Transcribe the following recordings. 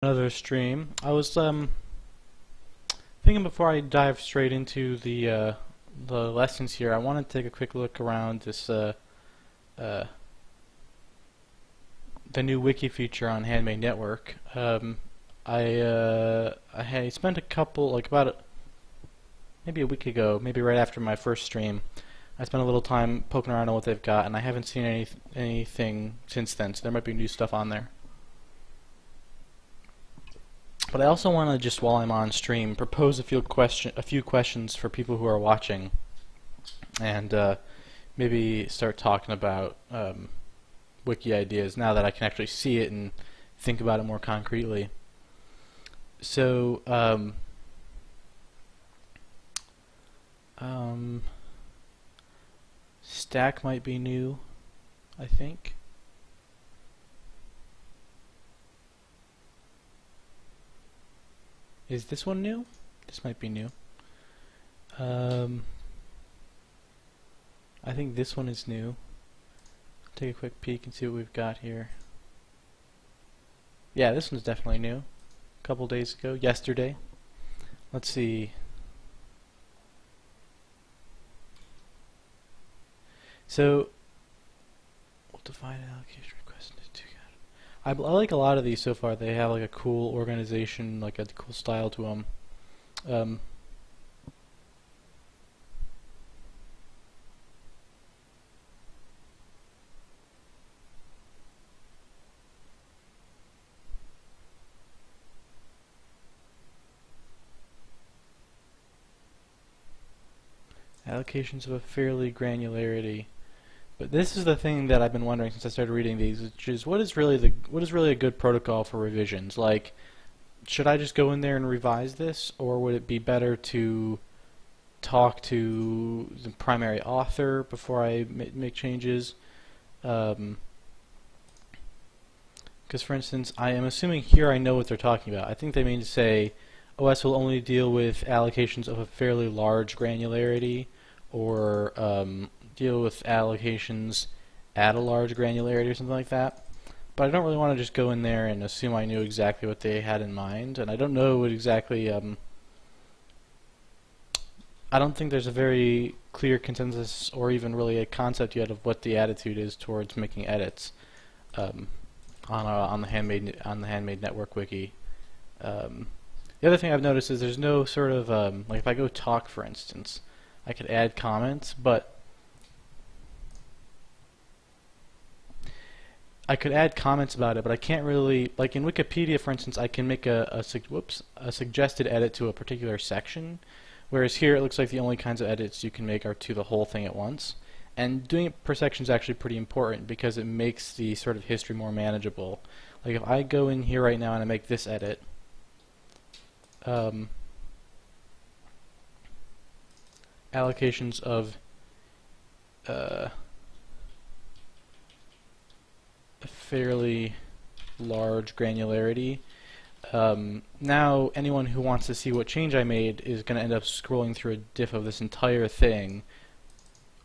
Another stream. I was thinking before I dive straight into the lessons here, I want to take a quick look around this uh, the new wiki feature on Handmade Network. I spent a couple maybe a week ago, maybe right after my first stream. I spent a little time poking around on what they've got, and I haven't seen anything since then. So there might be new stuff on there. But I also want to just, while I'm on stream, propose a few questions for people who are watching, and maybe start talking about wiki ideas now that I can actually see it and think about it more concretely. So, stack might be new, I think. Is this one new? This might be new. I think this one is new. Take a quick peek and see what we've got here. Yeah, this one's definitely new. A couple days ago, yesterday. Let's see. So, we'll divide allocation request into two. I like a lot of these so far. They have like a cool organization, like a cool style to them. Allocations of a fairly granularity. But this is the thing that I've been wondering since I started reading these, which is what is really a good protocol for revisions? Like, should I just go in there and revise this, or would it be better to talk to the primary author before I make changes? Because, for instance, I am assuming here I know what they're talking about. I think they mean to say OS will only deal with allocations of a fairly large granularity, or deal with allocations at a large granularity or something like that. But I don't really want to just go in there and assume I knew exactly what they had in mind, and I don't know what exactly. I don't think there's a very clear consensus or even really a concept yet of what the attitude is towards making edits on the Handmade Network wiki. The other thing I've noticed is there's no sort of like if I go talk, for instance, I could add comments, but I could add comments about it, but I can't really, like in Wikipedia, for instance, I can make a suggested edit to a particular section, whereas here it looks like the only kinds of edits you can make are to the whole thing at once. And doing it per section is actually pretty important because it makes the sort of history more manageable. Like if I go in here right now and I make this edit, allocations of a fairly large granularity. Now anyone who wants to see what change I made is going to end up scrolling through a diff of this entire thing,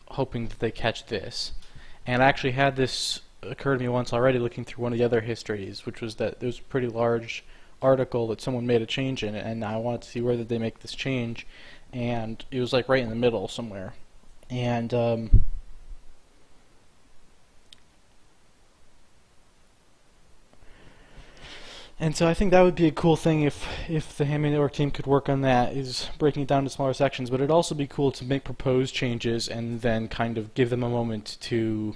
hoping that they catch this. And I actually had this occur to me once already looking through one of the other histories, which was that there was a pretty large article that someone made a change in, and I wanted to see where did they make this change, and it was like right in the middle somewhere. And so I think that would be a cool thing if the Handmade Network team could work on that, is breaking it down to smaller sections. But it'd also be cool to make proposed changes and then kind of give them a moment to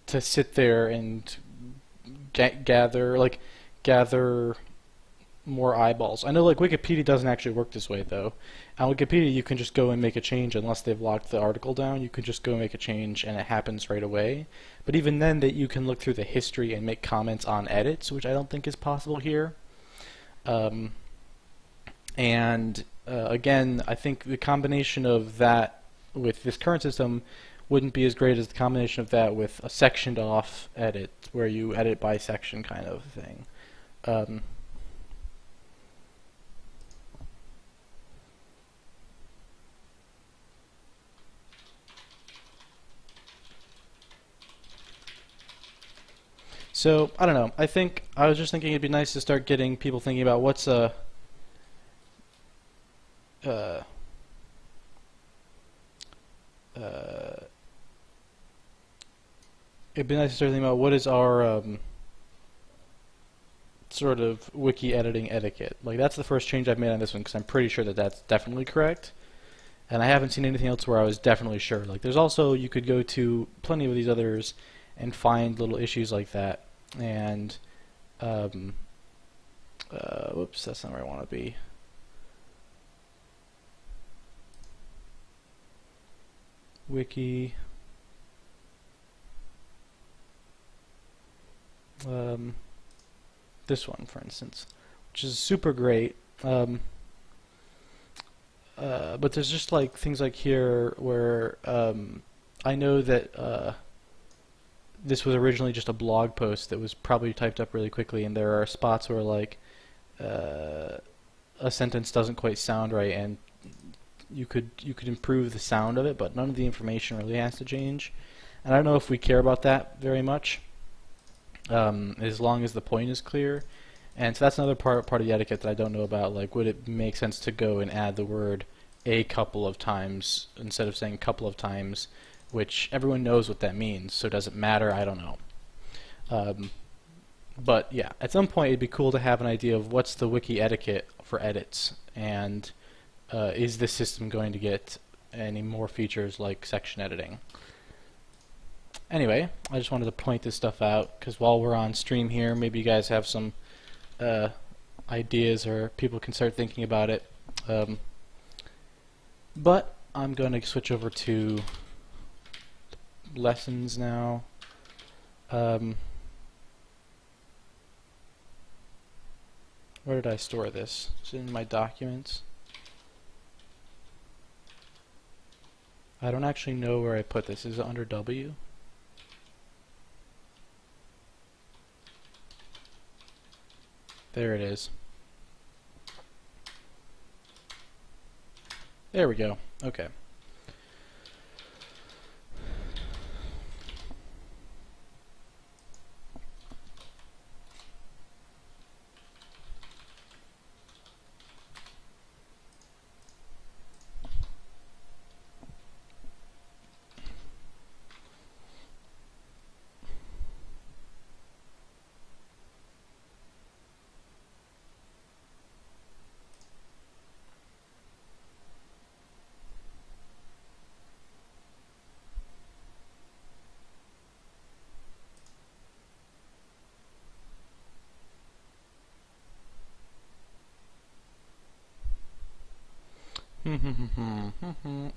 sit there and gather more eyeballs. I know like Wikipedia doesn't actually work this way though. On Wikipedia you can just go and make a change unless they've locked the article down. You can just go and make a change and it happens right away. But even then that you can look through the history and make comments on edits, which I don't think is possible here. Again, I think the combination of that with this current system wouldn't be as great as the combination of that with a sectioned off edit where you edit by section kind of thing. So, I don't know. I was just thinking it'd be nice to start getting people thinking about what's a uh, uh, it'd be nice to start thinking about what is our sort of wiki editing etiquette. Like, that's the first change I've made on this one because I'm pretty sure that that's definitely correct. And I haven't seen anything else where I was definitely sure. Like, there's also, you could go to plenty of these others and find little issues like that. And, whoops, that's not where I want to be. Wiki. This one, for instance, which is super great. But there's just like things like here where I know that this was originally just a blog post that was probably typed up really quickly, and there are spots where like a sentence doesn't quite sound right, and you could improve the sound of it, but none of the information really has to change. And I don't know if we care about that very much, as long as the point is clear. And so that's another part of the etiquette that I don't know about. Like, would it make sense to go and add the word a couple of times instead of saying couple of times, which everyone knows what that means, so does it matter? I don't know. But yeah, at some point it'd be cool to have an idea of what's the wiki etiquette for edits, and is this system going to get any more features like section editing? Anyway, I just wanted to point this stuff out because while we're on stream here, maybe you guys have some ideas or people can start thinking about it. But I'm going to switch over to lessons now. Where did I store this? Is it in my documents? I don't actually know where I put this. Is it under W? There it is. There we go. Okay.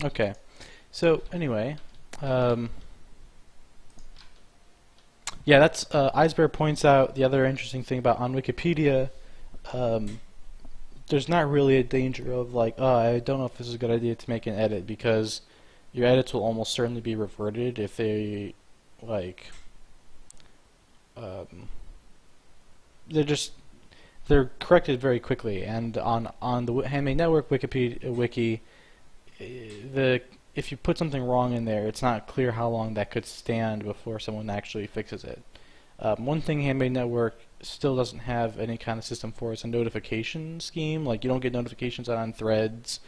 Okay, so anyway, yeah, that's Eisber points out the other interesting thing about on Wikipedia. There's not really a danger of like, oh, I don't know if this is a good idea to make an edit, because your edits will almost certainly be reverted if they like they're corrected very quickly. And on the Handmade Network Wikipedia wiki, if you put something wrong in there, it's not clear how long that could stand before someone actually fixes it. One thing Handmade Network still doesn't have any kind of system for is a notification scheme. Like, you don't get notifications on threads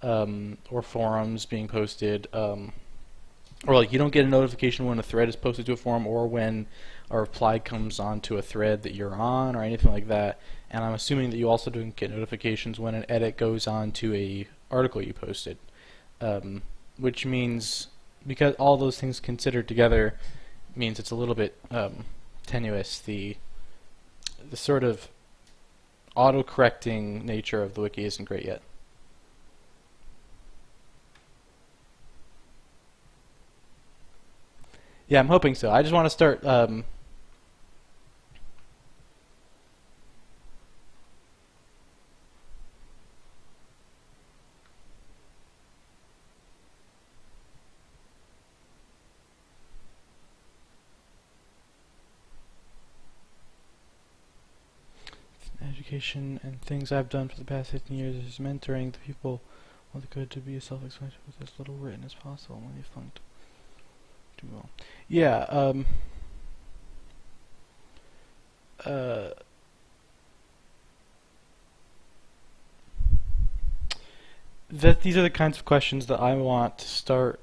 or forums being posted, or like you don't get a notification when a thread is posted to a forum or when a reply comes onto a thread that you're on or anything like that. And I'm assuming that you also don't get notifications when an edit goes on to a article you posted, which means, because all those things considered together, means it's a little bit tenuous. The sort of auto-correcting nature of the wiki isn't great yet. Yeah, I'm hoping so. I just want to start education and things I've done for the past 15 years is mentoring the people want the code to be as self-explanatory with as little written as possible when they flunked. Do well. Yeah, that these are the kinds of questions that I want to start,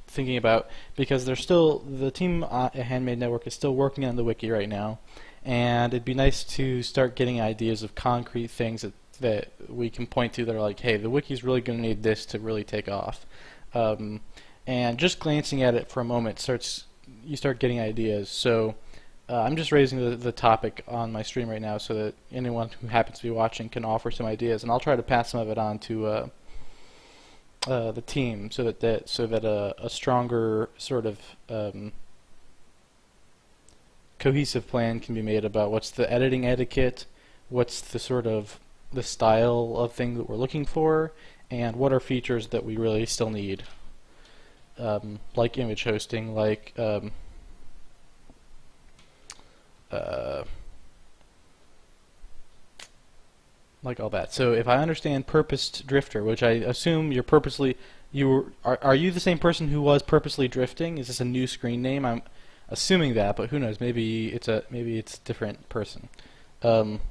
thinking about, because the team at Handmade Network is still working on the wiki right now, and it'd be nice to start getting ideas of concrete things that we can point to that are like, hey, the wiki's really going to need this to really take off. And just glancing at it for a moment you start getting ideas. So I'm just raising the topic on my stream right now so that anyone who happens to be watching can offer some ideas, and I'll try to pass some of it on to the team so that a stronger sort of cohesive plan can be made about what's the editing etiquette, what's the sort of the style of thing that we're looking for, and what are features that we really still need, like image hosting, like all that. So if I understand purposed drifter, which I assume you're are you the same person who was purposely drifting? Is this a new screen name? I'm assuming that, but who knows? Maybe it's a different person. But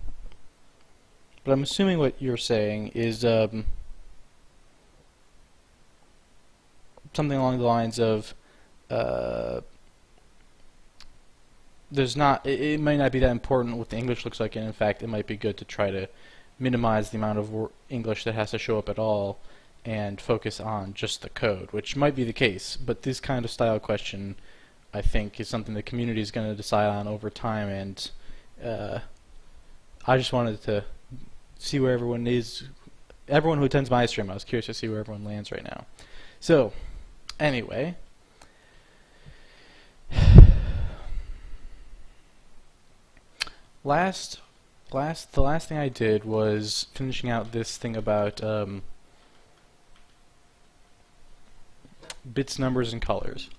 I'm assuming what you're saying is something along the lines of it might not be that important what the English looks like, and in fact it might be good to try to minimize the amount of English that has to show up at all and focus on just the code, which might be the case, but this kind of style question I think is something the community is going to decide on over time, and I just wanted to see where everyone is. Everyone who attends my stream, I was curious to see where everyone lands right now. So, anyway, the last thing I did was finishing out this thing about bits, numbers, and colors.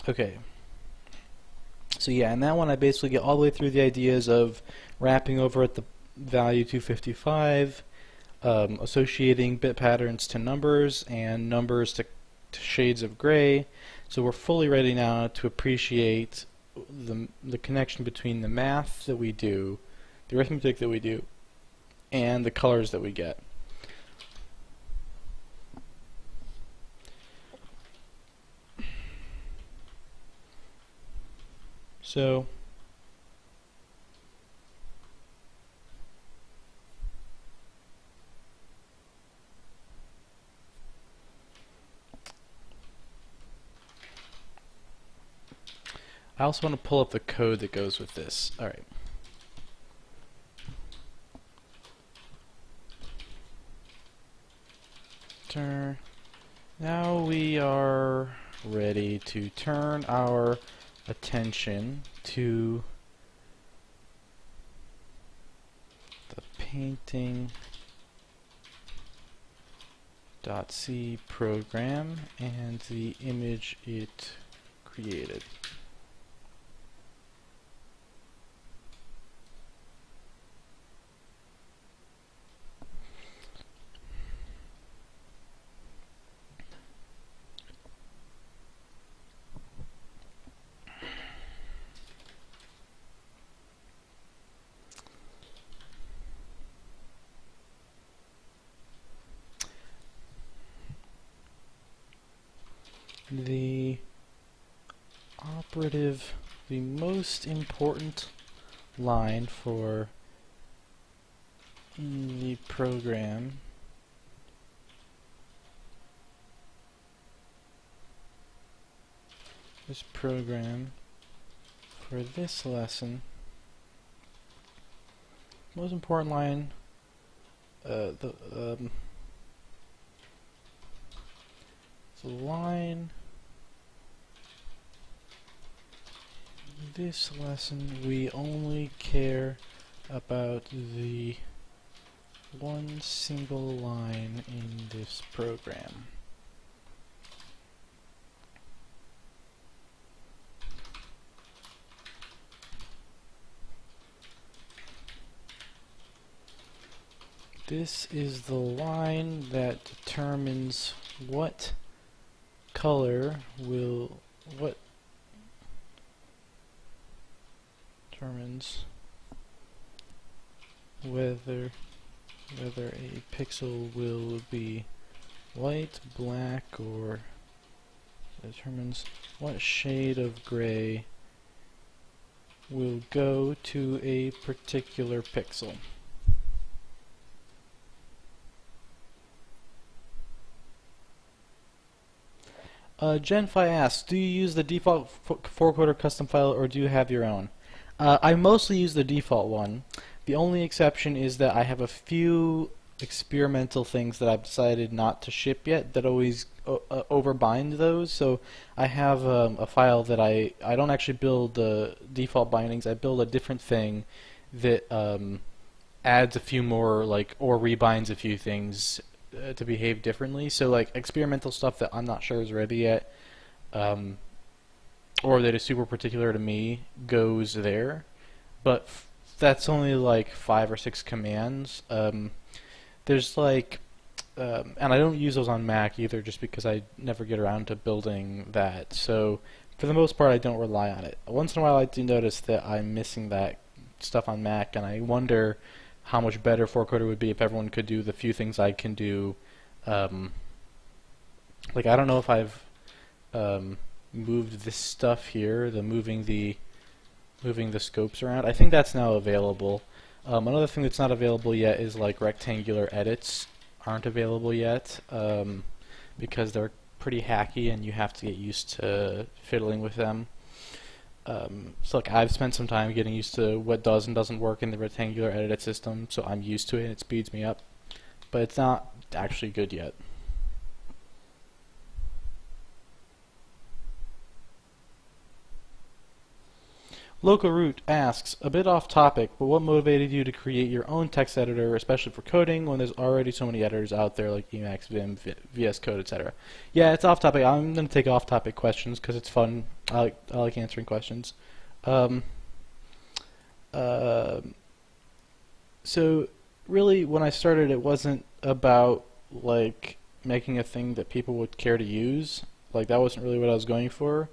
Okay. So yeah, in that one I basically get all the way through the ideas of wrapping over at the value 255, associating bit patterns to numbers and numbers to shades of gray. So we're fully ready now to appreciate the connection between the math that we do, the arithmetic that we do, and the colors that we get. So I also want to pull up the code that goes with this. All right. Now we are ready to turn our attention to the painting.c program and the image it created. The most important line for the program for this lesson, most important line, the line this lesson, we only care about the one single line in this program. This is the line that determines what color will, what determines whether a pixel will be white, black, or determines what shade of gray will go to a particular pixel. Gen5 asks, do you use the default 4-quarter custom file or do you have your own? I mostly use the default one. The only exception is that I have a few experimental things that I've decided not to ship yet that always overbind those. So I have a file that I don't actually build the default bindings. I build a different thing that adds a few more, like, or rebinds a few things to behave differently. So like experimental stuff that I'm not sure is ready yet, or that is super particular to me, goes there. But that's only like 5 or 6 commands. There's like, and I don't use those on Mac either, just because I never get around to building that. So for the most part, I don't rely on it. Once in a while, I do notice that I'm missing that stuff on Mac, and I wonder how much better 4-quarter would be if everyone could do the few things I can do. Like, I don't know if I've moved this stuff here, the moving the scopes around. I think that's now available. Another thing that's not available yet is like rectangular edits aren't available yet, because they're pretty hacky and you have to get used to fiddling with them. So like I've spent some time getting used to what does and doesn't work in the rectangular edit system, so I'm used to it and it speeds me up. But it's not actually good yet. Local Root asks, a bit off topic, but what motivated you to create your own text editor, especially for coding, when there's already so many editors out there like Emacs, Vim, VS Code, etc.? Yeah, it's off topic. I'm going to take off topic questions because it's fun. I like answering questions. So really, when I started, it wasn't about like making a thing that people would care to use. Like, that wasn't really what I was going for.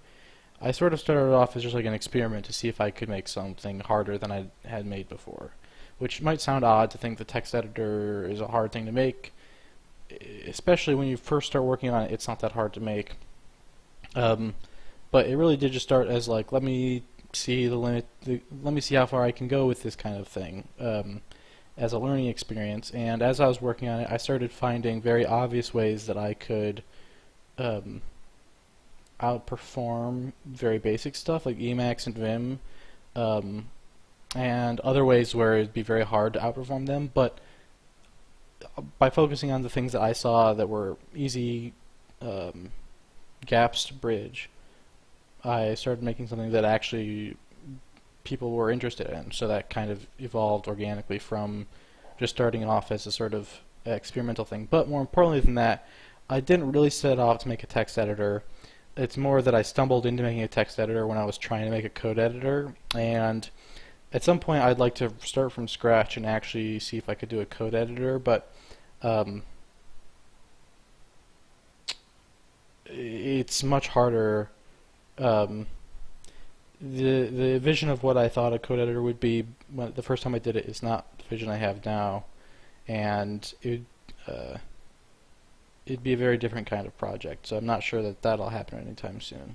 I sort of started off as just like an experiment to see if I could make something harder than I had made before, which might sound odd to think the text editor is a hard thing to make, especially when you first start working on it. It's not that hard to make, but it really did just start as like, let me see the limit, let me see how far I can go with this kind of thing, as a learning experience. And as I was working on it, I started finding very obvious ways that I could outperform very basic stuff like Emacs and Vim, and other ways where it'd be very hard to outperform them. But by focusing on the things that I saw that were easy gaps to bridge, I started making something that actually people were interested in. So that kind of evolved organically from just starting off as a sort of experimental thing. But more importantly than that, I didn't really set off to make a text editor. It's more that I stumbled into making a text editor when I was trying to make a code editor, and at some point I'd like to start from scratch and actually see if I could do a code editor, but it's much harder. The vision of what I thought a code editor would be the first time I did it is not the vision I have now, and it'd be a very different kind of project, so I'm not sure that that'll happen anytime soon.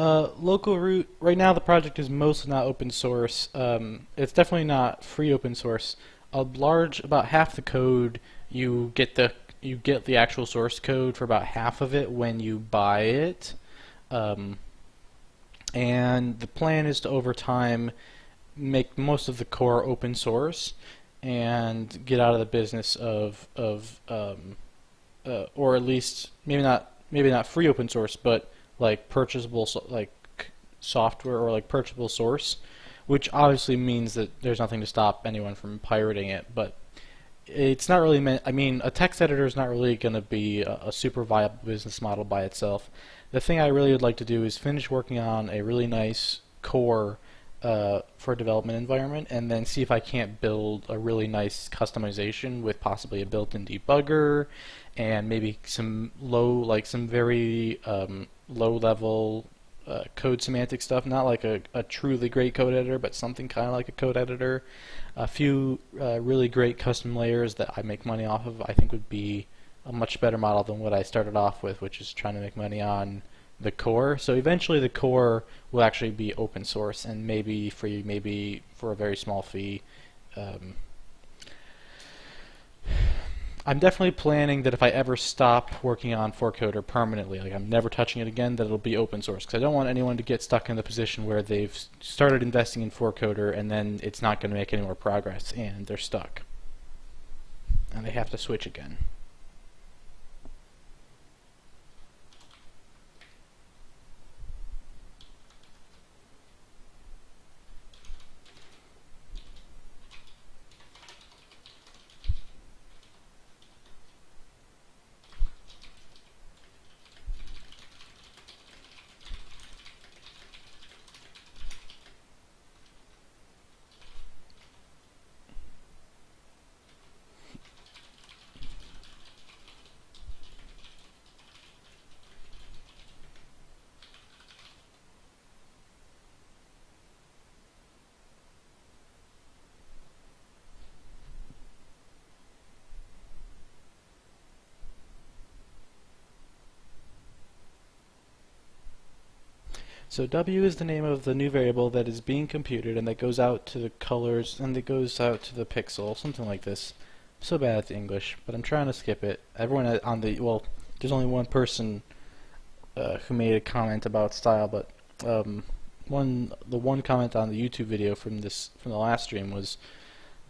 Local root, right now the project is mostly not open source. It's definitely not free open source. About half the code, you get the actual source code for about half of it when you buy it. And the plan is to over time make most of the core open source and get out of the business or at least maybe not free open source, but like purchasable software or like purchasable source, which obviously means that there's nothing to stop anyone from pirating it. But it's not really meant. I mean, a text editor is not really going to be a super viable business model by itself. The thing I really would like to do is finish working on a really nice core for a development environment, and then see if I can't build a really nice customization with possibly a built-in debugger and maybe some very low-level code semantic stuff. Not like a truly great code editor, but something kind of like a code editor. A few really great custom layers that I make money off of, I think would be a much better model than what I started off with, which is trying to make money on the core. So eventually the core will actually be open source and maybe free, maybe for a very small fee. I'm definitely planning that if I ever stop working on 4Coder permanently, like I'm never touching it again, that it'll be open source, because I don't want anyone to get stuck in the position where they've started investing in 4Coder and then it's not going to make any more progress and they're stuck and they have to switch again. So W is the name of the new variable that is being computed and that goes out to the colors and that goes out to the pixel, something like this. I'm so bad at the English, but I'm trying to skip it. Everyone there's only one person who made a comment about style, but the one comment on the YouTube video from the last stream was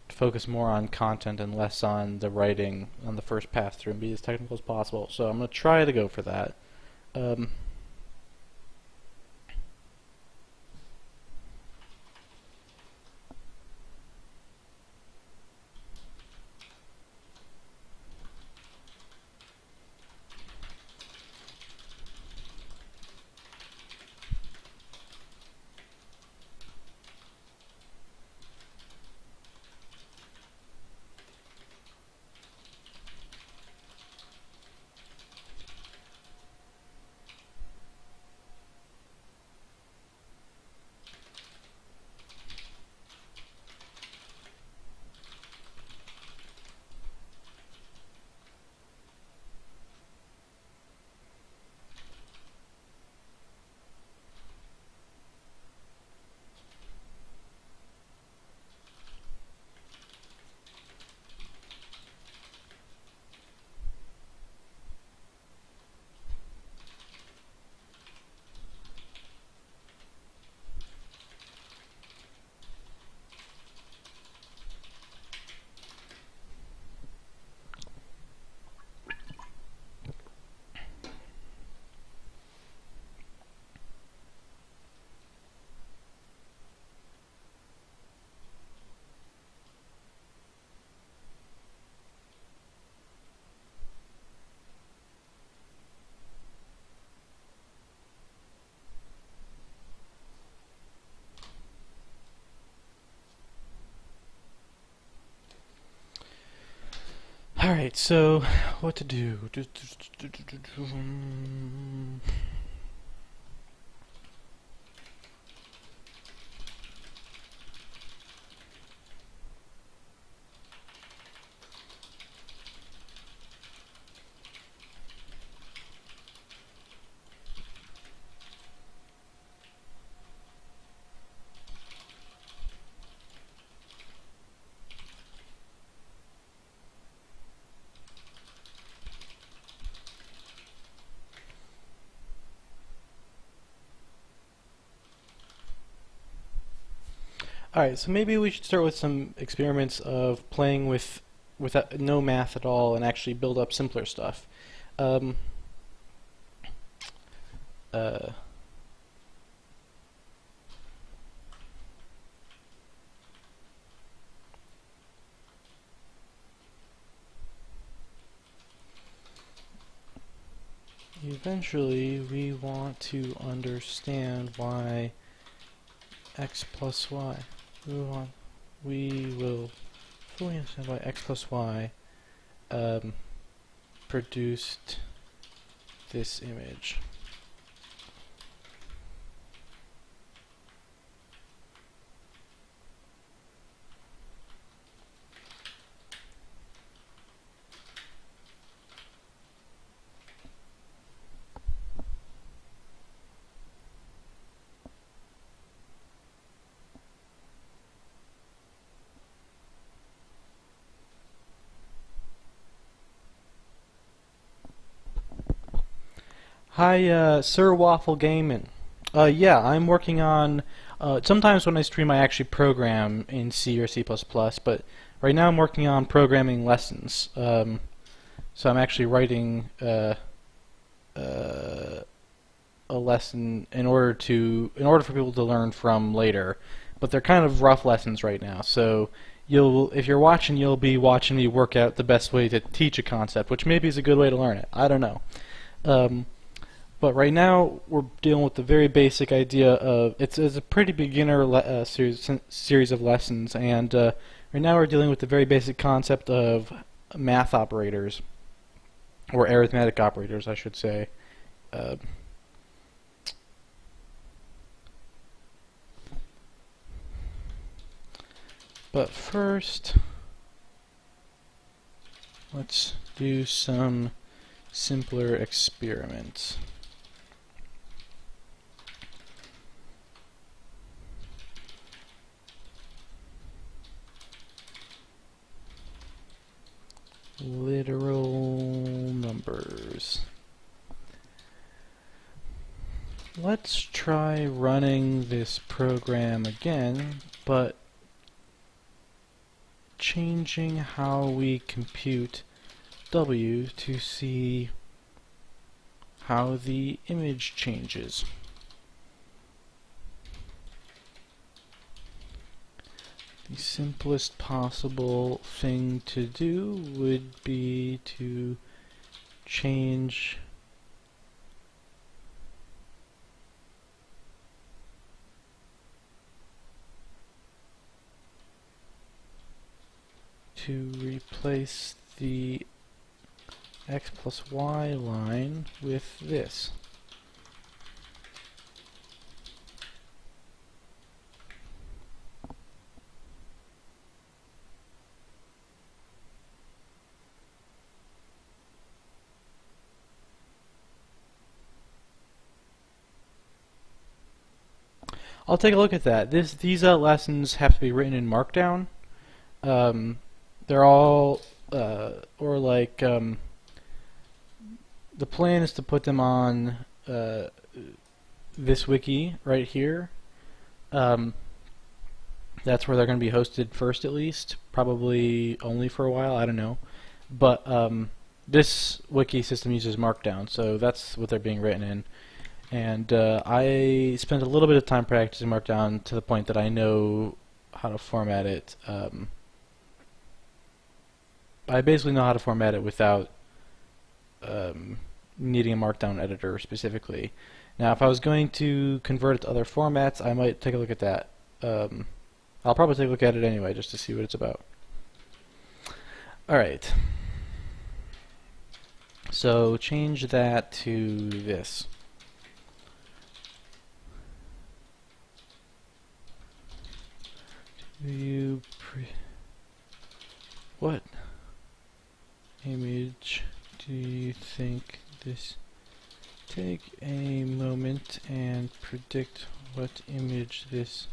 to focus more on content and less on the writing on the first pass through and be as technical as possible. So I'm going to try to go for that. Alright, so what to do? Alright, so maybe we should start with some experiments of playing with no math at all and actually build up simpler stuff. Um, uh, Eventually, we want to understand why x plus y. We will fully understand why x plus y produced this image. Hi, Sir Waffle Gaiman. Yeah, I'm working on. Sometimes when I stream, I actually program in C or C++, but right now I'm working on programming lessons. So I'm actually writing a lesson in order for people to learn from later. But they're kind of rough lessons right now. So if you're watching, you'll be watching me work out the best way to teach a concept, which maybe is a good way to learn it. I don't know. But right now, we're dealing with the very basic idea of it's a pretty beginner series of lessons, and right now we're dealing with the very basic concept of math operators, or arithmetic operators, I should say. But first, let's do some simpler experiments. Literal numbers. Let's try running this program again, but changing how we compute W to see how the image changes. The simplest possible thing to do would be to change to replace the x plus y line with this. I'll take a look at that. These lessons have to be written in Markdown. They're all, the plan is to put them on this wiki right here. That's where they're going to be hosted first, at least. Probably only for a while, I don't know. But this wiki system uses Markdown, so that's what they're being written in. And I spent a little bit of time practicing Markdown to the point that I know how to format it. I basically know how to format it without needing a Markdown editor specifically. Now, if I was going to convert it to other formats, I might take a look at that. I'll probably take a look at it anyway, just to see what it's about. Alright. So, change that to this. What image do you think this? Take a moment and predict what image this.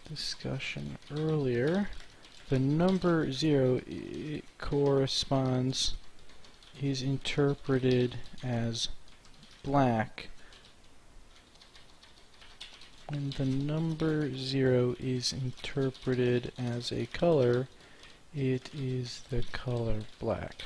Discussion earlier. The number 0 corresponds, is interpreted as black, when the number 0 is interpreted as a color, it is the color black.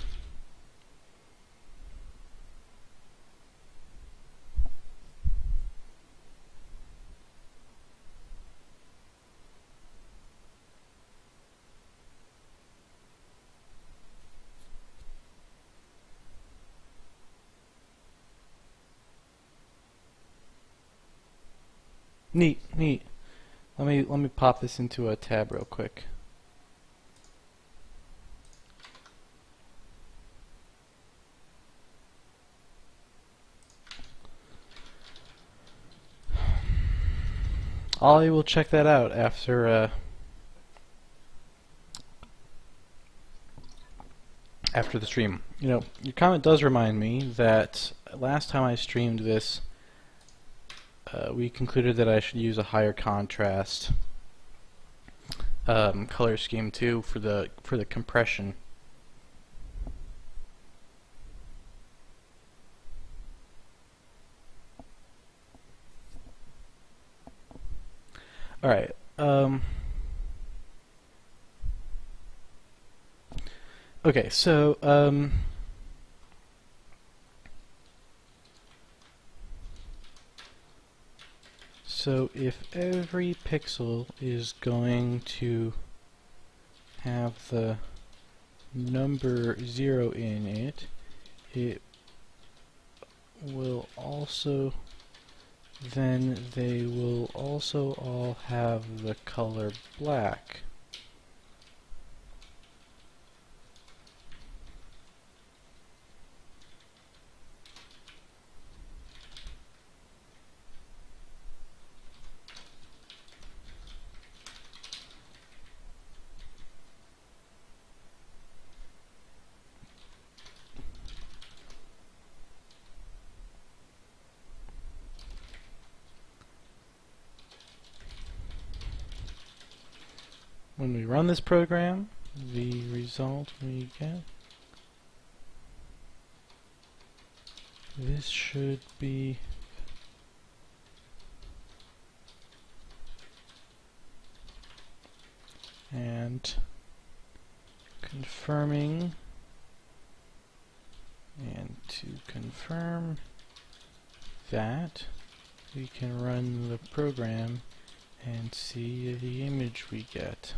Neat, neat. Let me pop this into a tab real quick. I will check that out after the stream. You know, your comment does remind me that last time I streamed this, we concluded that I should use a higher contrast color scheme too for the compression. All right. Okay, so if every pixel is going to have the number 0 in it, it will also, then they will also all have the color black. When we run this program, the result we get, this should be and confirming, and to confirm that, we can run the program and see the image we get.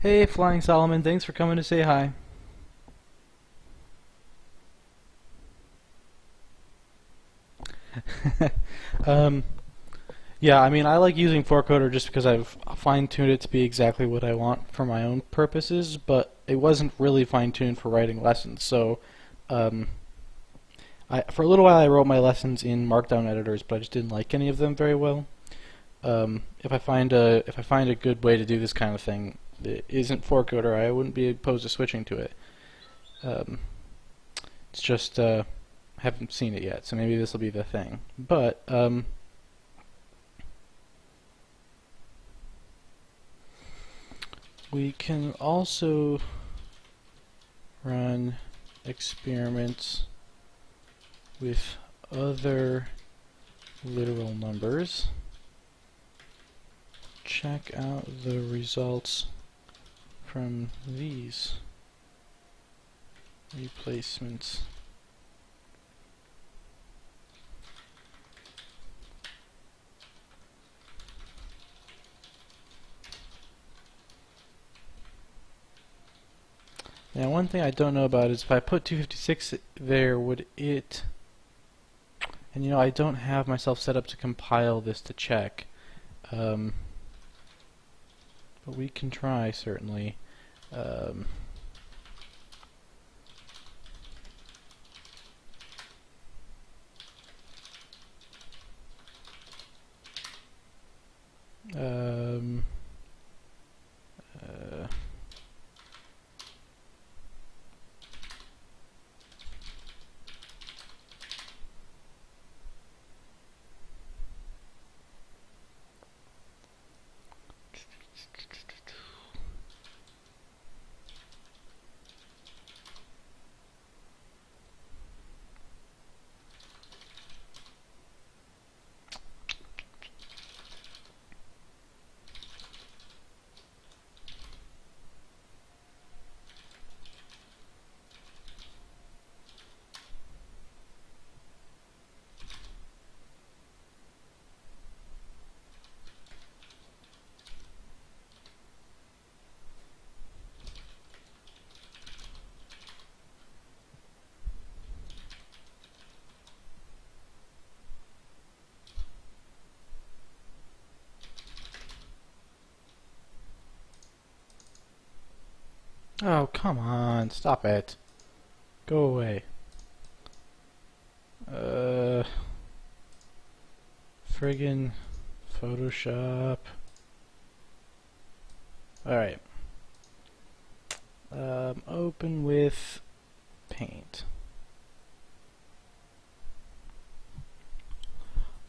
Hey, Flying Solomon, thanks for coming to say hi. Yeah, I mean, I like using 4Coder just because I've fine-tuned it to be exactly what I want for my own purposes, but it wasn't really fine-tuned for writing lessons. So, for a little while I wrote my lessons in Markdown editors, but I just didn't like any of them very well. If I find a good way to do this kind of thing that isn't 4Coder, I wouldn't be opposed to switching to it. It's just haven't seen it yet, so maybe this will be the thing. But we can also run experiments with other literal numbers. Check out the results from these replacements. Now, one thing I don't know about is if I put 256 there, would it... And you know, I don't have myself set up to compile this to check. But we can try, certainly. Oh, come on, stop it. Go away. Friggin' Photoshop. Alright. Open with Paint.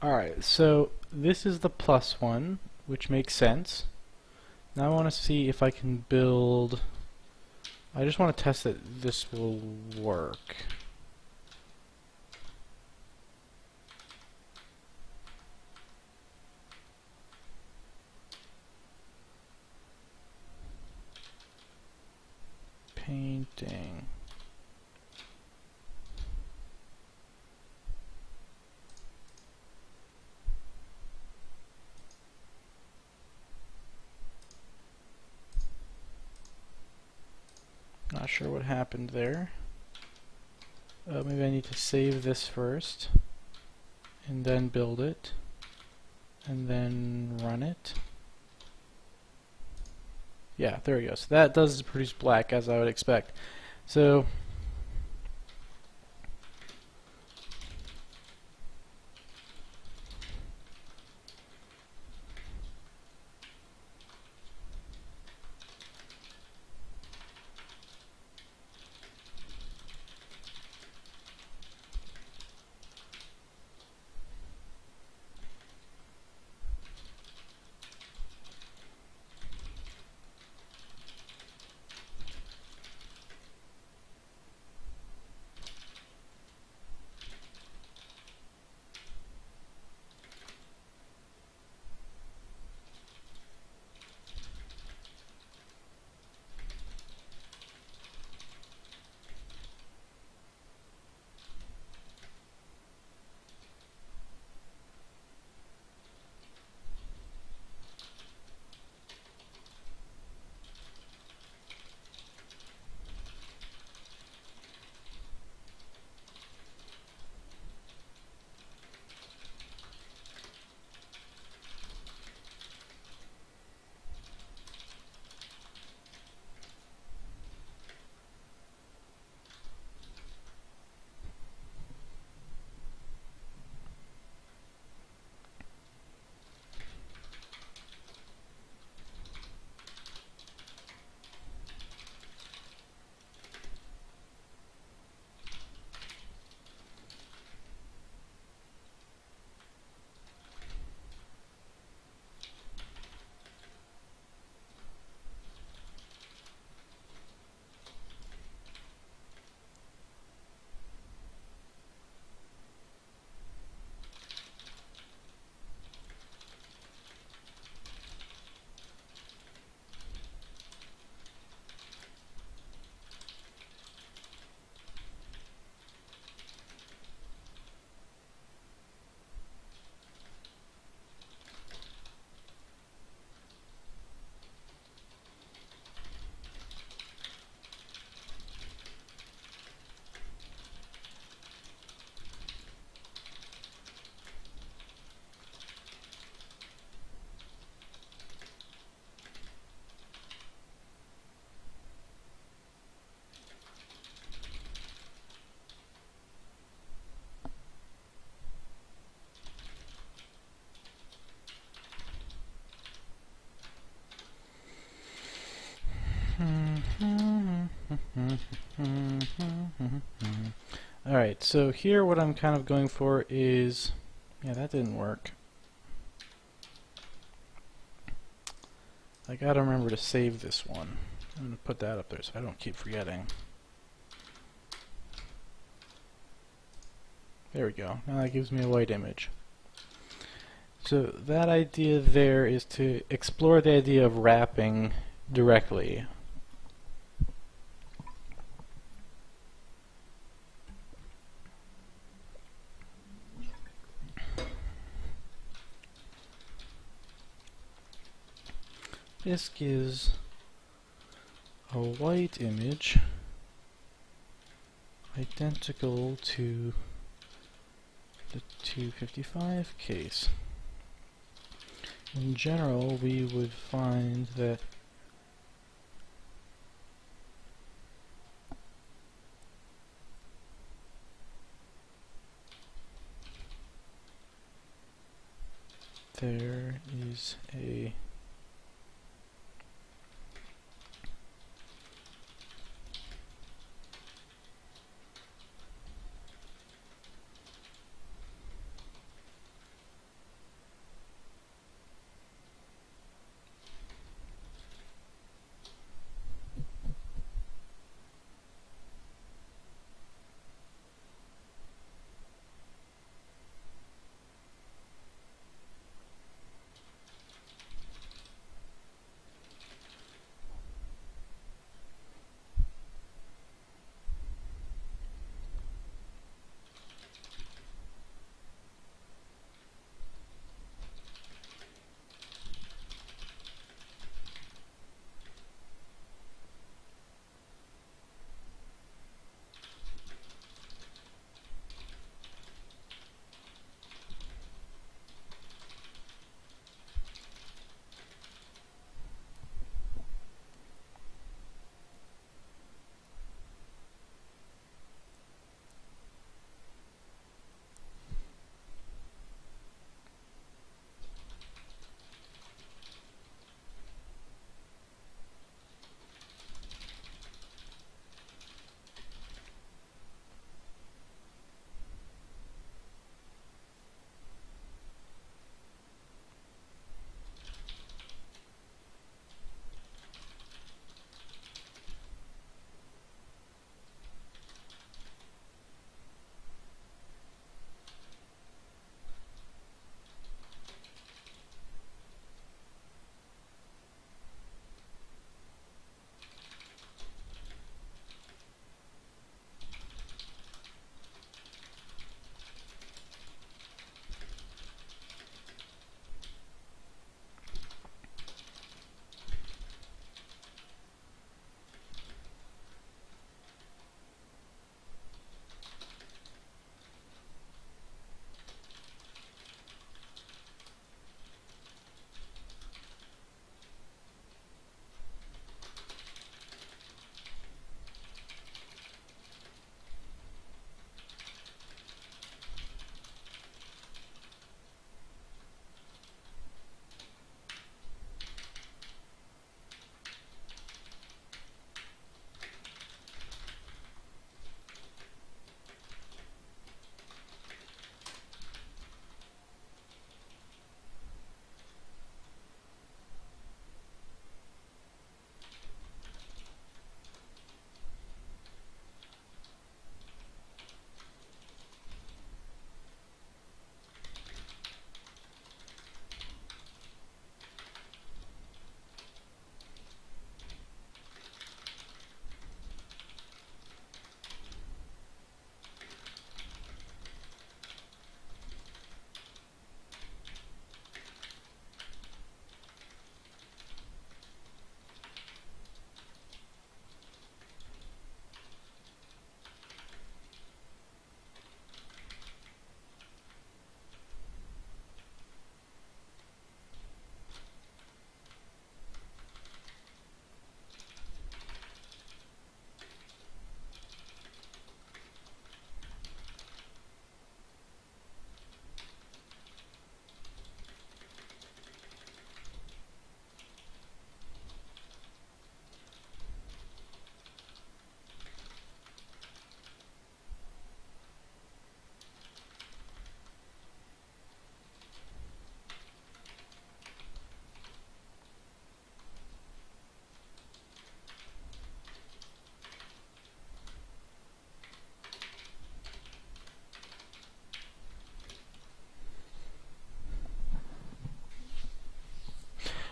Alright, so this is the plus one, which makes sense. Now I want to see if I can build... I just want to test that this will work. Painting. Not sure what happened there. Maybe I need to save this first, and then build it, and then run it. Yeah, there we go. So that does produce black, as I would expect. So alright, so here what I'm kind of going for is... yeah, that didn't work. I gotta remember to save this one. I'm gonna put that up there so I don't keep forgetting. There we go. Now that gives me a white image. So that idea there is to explore the idea of wrapping directly. This gives a white image identical to the 255 case. In general, we would find that there is a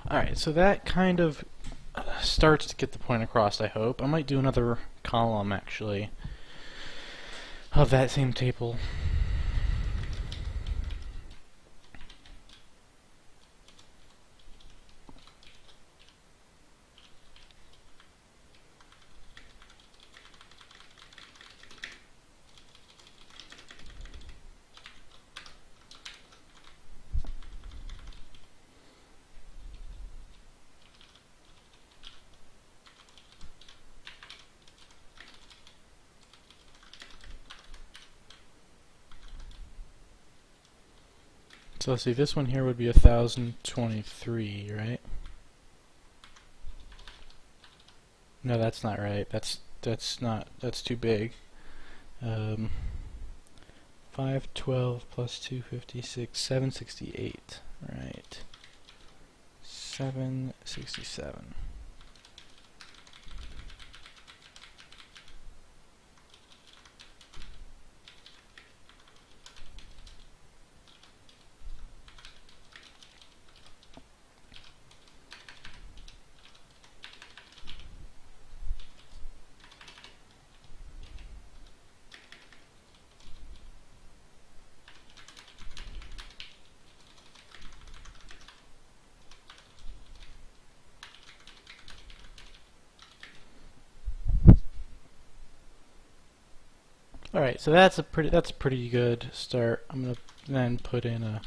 Alright, so that kind of starts to get the point across, I hope. I might do another column, actually, of that same table. So let's see, this one here would be 1023, right? No, that's not right. That's too big. 512 plus 256, 768, right? 767. Alright, so that's a pretty good start. I'm gonna then put in a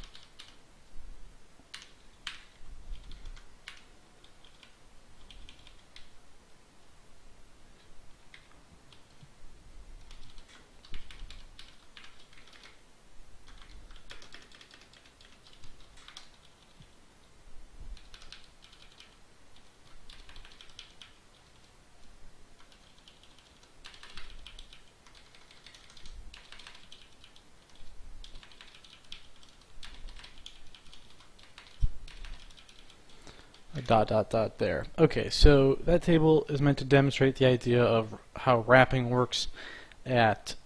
dot dot dot there. Okay, so that table is meant to demonstrate the idea of how wrapping works at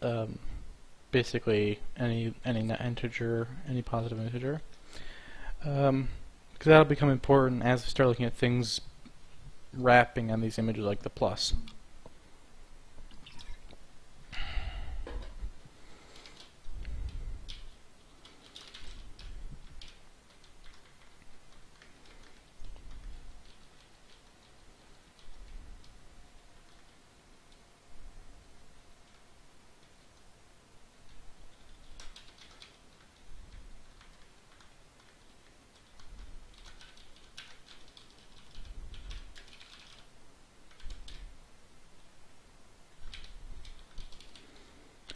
basically any integer, any positive integer. Because that'll become important as we start looking at things wrapping on these images like the plus.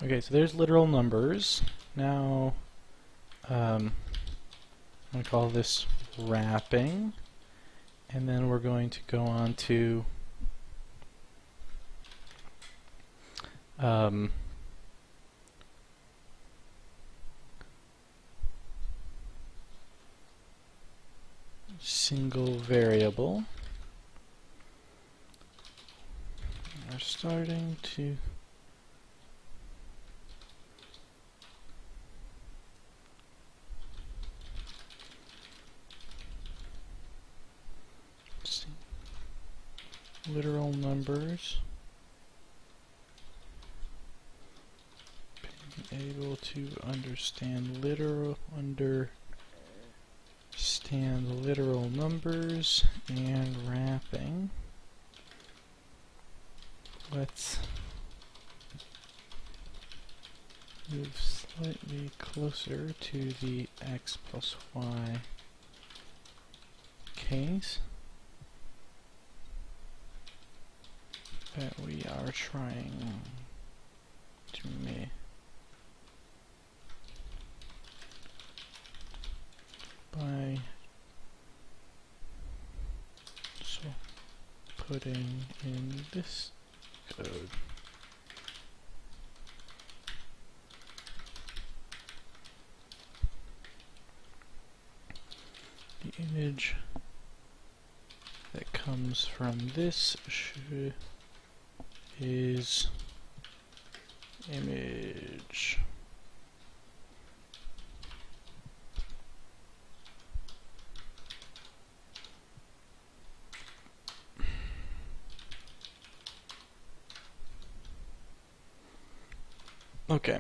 Okay, so there's literal numbers. Now, I'm going to call this wrapping, and then we're going to go on to single variable. We're starting to literal numbers, being able to understand literal numbers and wrapping. Let's move slightly closer to the x plus y case that we are trying to make. By putting in this code. The image that comes from this is image. Okay.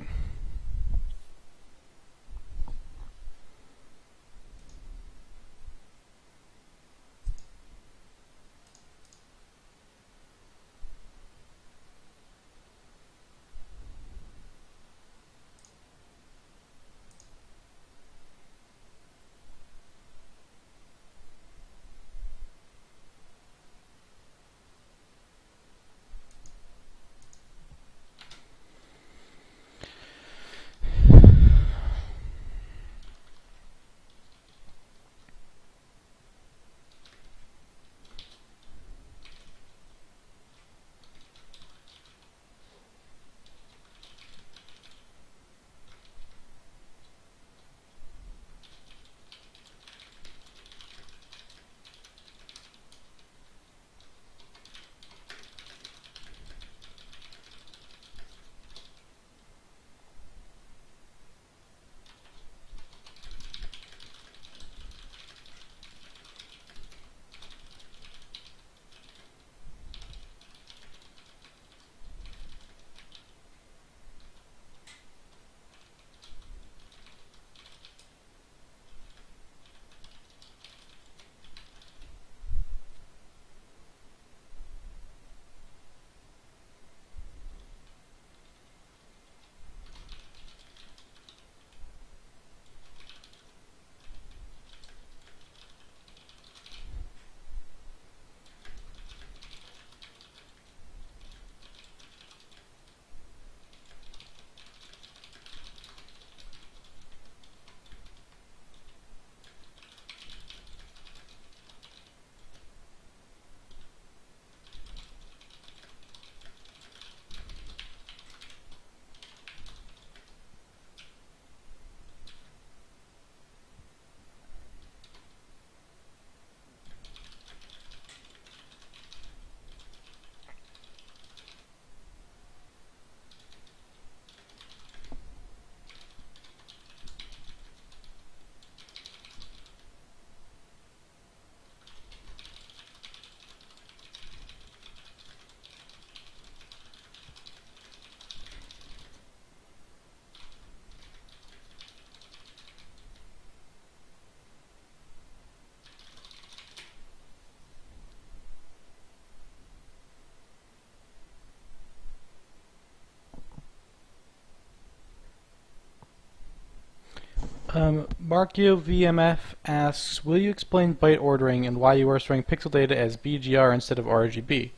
Markio VMF asks, will you explain byte ordering and why you are storing pixel data as BGR instead of RGB?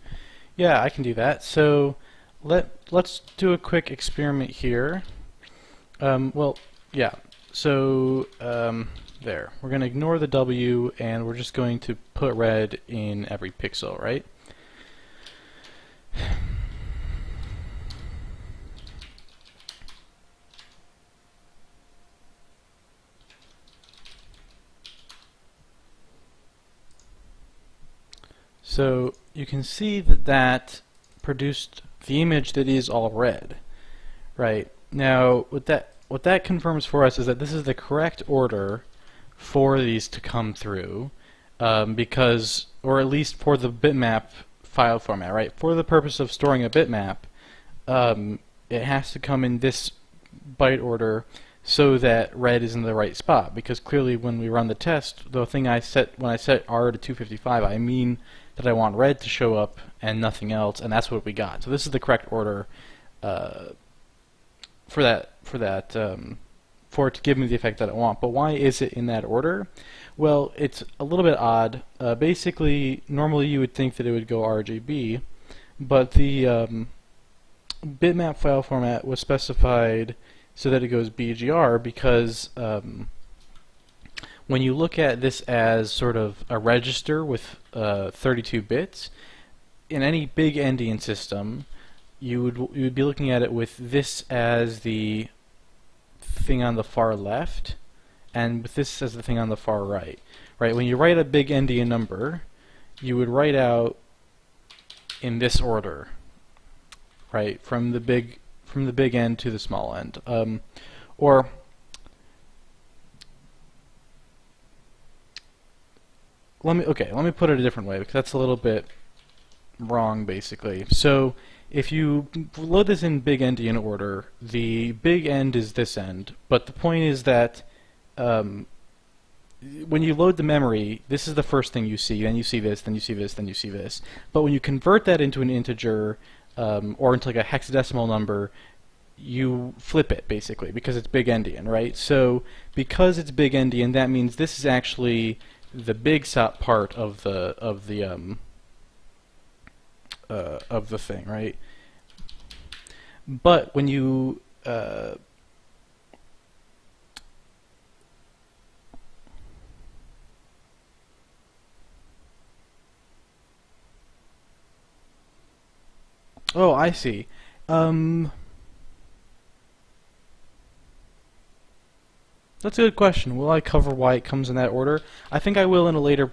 Yeah, I can do that. So let's do a quick experiment here. Yeah. So there. We're going to ignore the W and we're just going to put red in every pixel, right? So you can see that that produced the image that is all red, right? Now, what that confirms for us is that this is the correct order for these to come through, because, or at least for the bitmap file format, right? For the purpose of storing a bitmap, it has to come in this byte order so that red is in the right spot, because clearly when we run the test, the thing I set, when I set R to 255, I mean that I want red to show up and nothing else, and that's what we got. So this is the correct order for it to give me the effect that I want. But why is it in that order? Well, it's a little bit odd. Basically, normally you would think that it would go RGB, but the bitmap file format was specified so that it goes BGR because when you look at this as sort of a register with 32 bits, in any big endian system, you would be looking at it with this as the thing on the far left, and with this as the thing on the far right. Right? When you write a big endian number, you would write out in this order, right? From the big end to the small end, or let me put it a different way because that's a little bit wrong basically. So if you load this in big endian order, the big end is this end, but the point is that when you load the memory, this is the first thing you see, then you see this, then you see this, then you see this. But when you convert that into an integer or into like a hexadecimal number, you flip it basically because it's big endian, right? So because it's big endian, that means this is actually the big part of the thing, right? But when you oh, I see. That's a good question. Will I cover why it comes in that order? I think I will in a later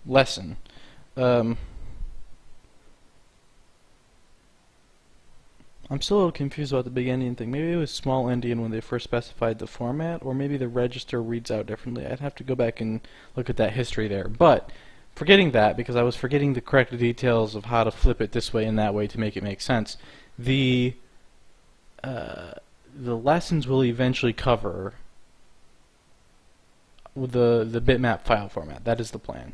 lesson. I'm still a little confused about the big endian thing. Maybe it was small endian when they first specified the format, or maybe the register reads out differently. I'd have to go back and look at that history there. But forgetting that, because I was forgetting the correct details of how to flip it this way and that way to make it make sense, the lessons will eventually cover the bitmap file format. That is the plan.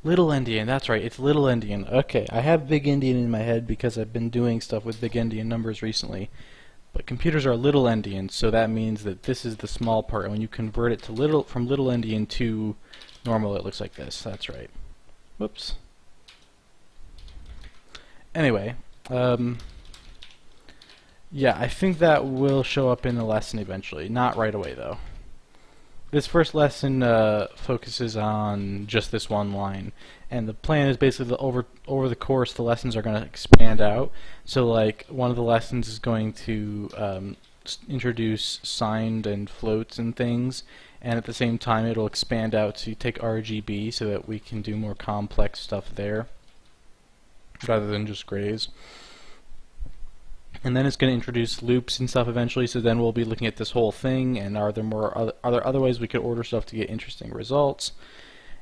Little endian, that's right, it's little endian. Okay, I have big endian in my head because I've been doing stuff with big endian numbers recently. But computers are little endian, so that means that this is the small part. And when you convert it to from little endian to normal, it looks like this. That's right. Whoops. Anyway, yeah, I think that will show up in the lesson eventually. Not right away, though. This first lesson focuses on just this one line, and the plan is basically that over the course the lessons are going to expand out. So like one of the lessons is going to introduce signed and floats and things, and at the same time it'll expand out to take RGB so that we can do more complex stuff there rather than just grays. And then it's going to introduce loops and stuff eventually, so then we'll be looking at this whole thing, and are there other ways we could order stuff to get interesting results.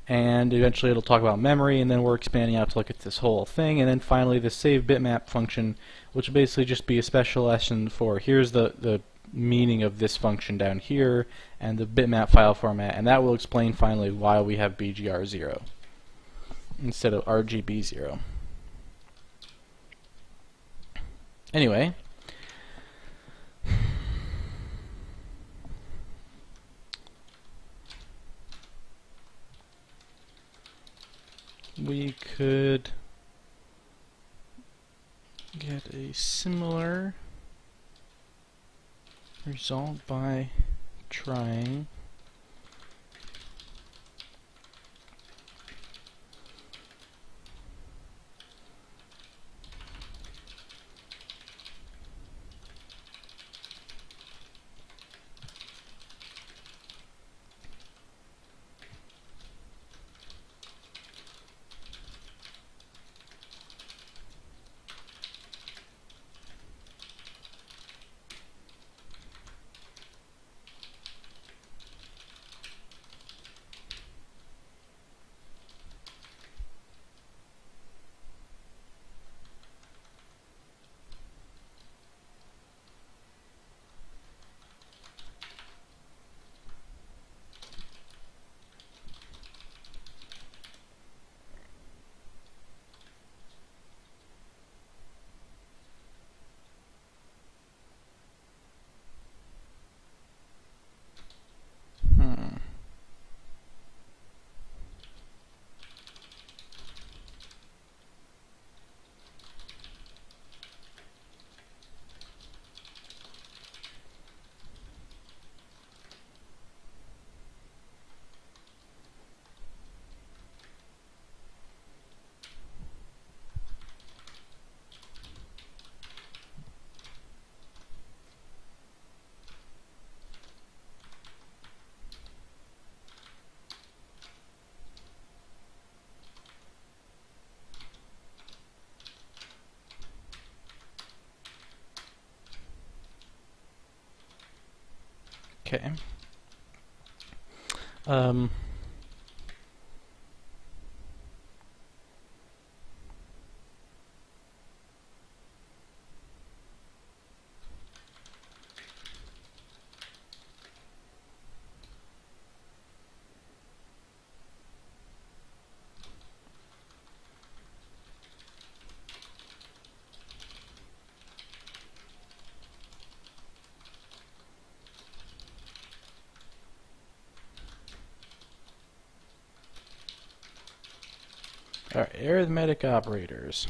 And eventually it'll talk about memory, and then we're expanding out to look at this whole thing. And then finally the save bitmap function, which will basically just be a special lesson for here's the meaning of this function down here, and the bitmap file format, and that will explain finally why we have BGR0. instead of RGB0. Anyway, we could get a similar result by trying okay. All right, arithmetic operators.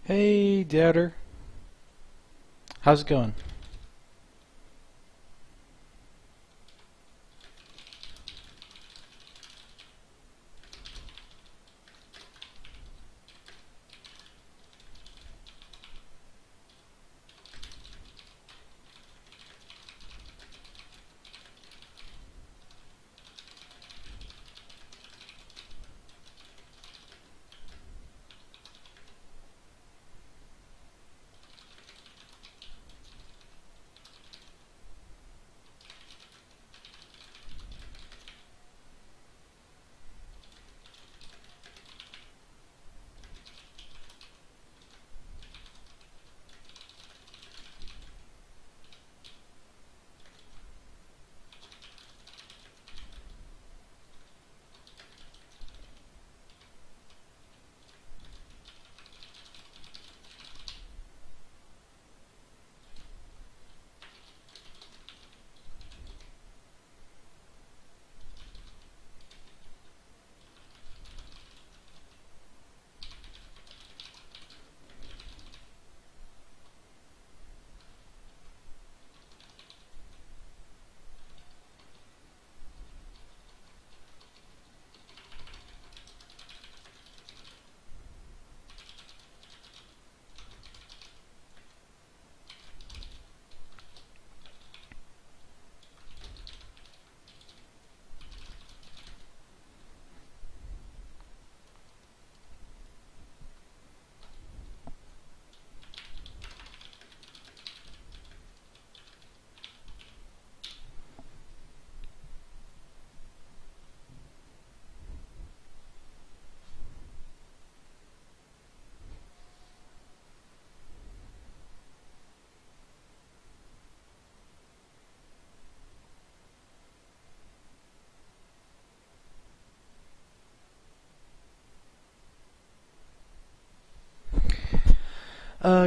Hey, Doubter. How's it going?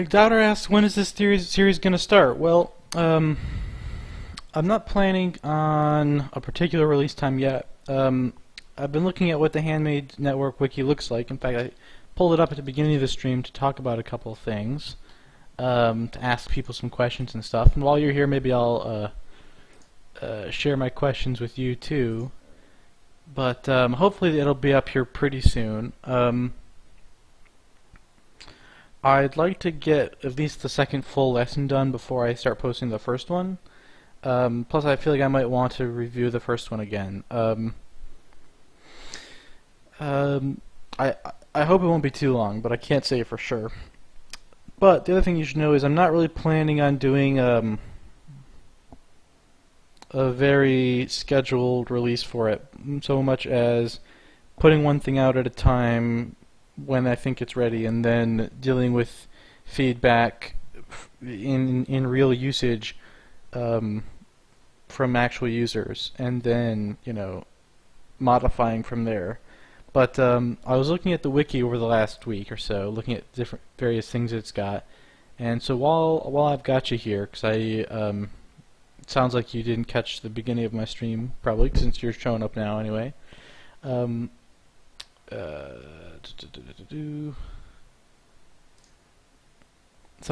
Doubter asks, when is this series going to start? Well, I'm not planning on a particular release time yet. I've been looking at what the Handmade Network Wiki looks like. In fact, I pulled it up at the beginning of the stream to talk about a couple of things, to ask people some questions and stuff. And while you're here, maybe I'll share my questions with you too. But hopefully it'll be up here pretty soon. I'd like to get at least the second full lesson done before I start posting the first one. Plus, I feel like I might want to review the first one again. I hope it won't be too long, but I can't say for sure. But the other thing you should know is I'm not really planning on doing a very scheduled release for it, so much as putting one thing out at a time when I think it's ready, and then dealing with feedback in real usage from actual users, and then modifying from there. But I was looking at the wiki over the last week or so, looking at different various things it's got, and so while I've got you here, because it sounds like you didn't catch the beginning of my stream, probably since you're showing up now anyway. So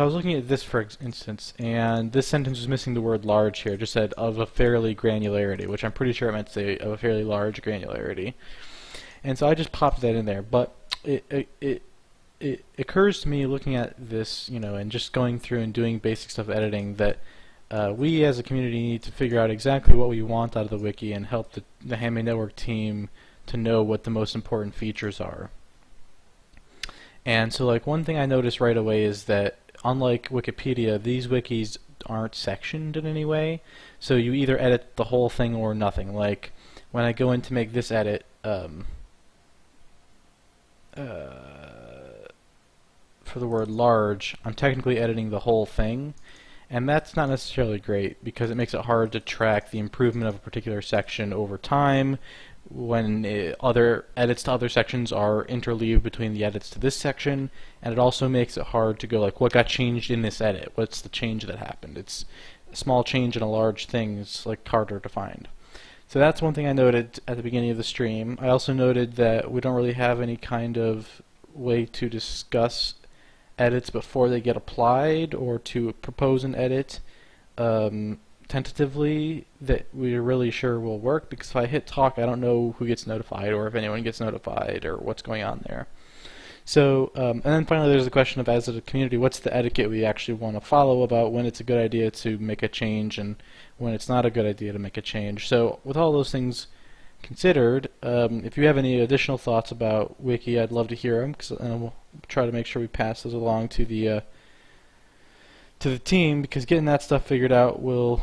I was looking at this, for instance, and this sentence was missing the word large here. It just said of a fairly granularity, which I'm pretty sure it meant to say of a fairly large granularity. And so I just popped that in there. But it occurs to me looking at this, and just going through and doing basic stuff editing, that we as a community need to figure out exactly what we want out of the wiki and help the Handmade Network team to know what the most important features are. And so, like, one thing I noticed right away is that, unlike Wikipedia, these wikis aren't sectioned in any way. So you either edit the whole thing or nothing. Like, when I go in to make this edit, for the word large, I'm technically editing the whole thing. And that's not necessarily great, because it makes it hard to track the improvement of a particular section over time, when other edits to other sections are interleaved between the edits to this section, and it also makes it hard to go, like, what got changed in this edit? What's the change that happened? It's a small change in a large thing is, like, harder to find. So that's one thing I noted at the beginning of the stream. I also noted that we don't really have any kind of way to discuss edits before they get applied, or to propose an edit tentatively that we're really sure will work, because if I hit talk, I don't know who gets notified or if anyone gets notified or what's going on there. So, and then finally there's the question of, as a community, what's the etiquette we actually want to follow about when it's a good idea to make a change and when it's not a good idea to make a change. So with all those things considered, if you have any additional thoughts about Wiki, I'd love to hear them, and we'll try to make sure we pass those along to the team, because getting that stuff figured out will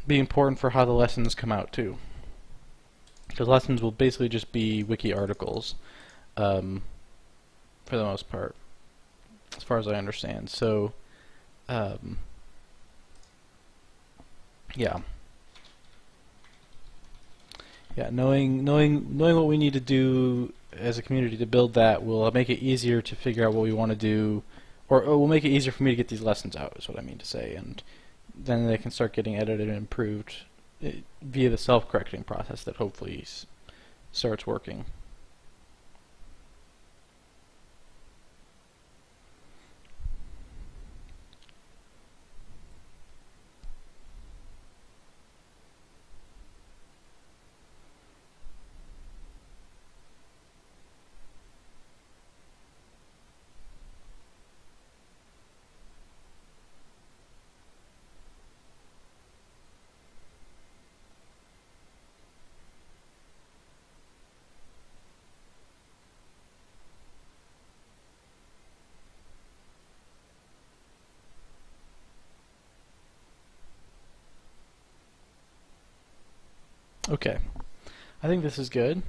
be important for how the lessons come out too. Because lessons will basically just be Wiki articles, for the most part, as far as I understand. So, yeah. Yeah, knowing what we need to do as a community to build that will make it easier to figure out what we want to do, or will make it easier for me to get these lessons out, is what I mean to say, and then they can start getting edited and improved via the self-correcting process that hopefully starts working. Okay, I think this is good.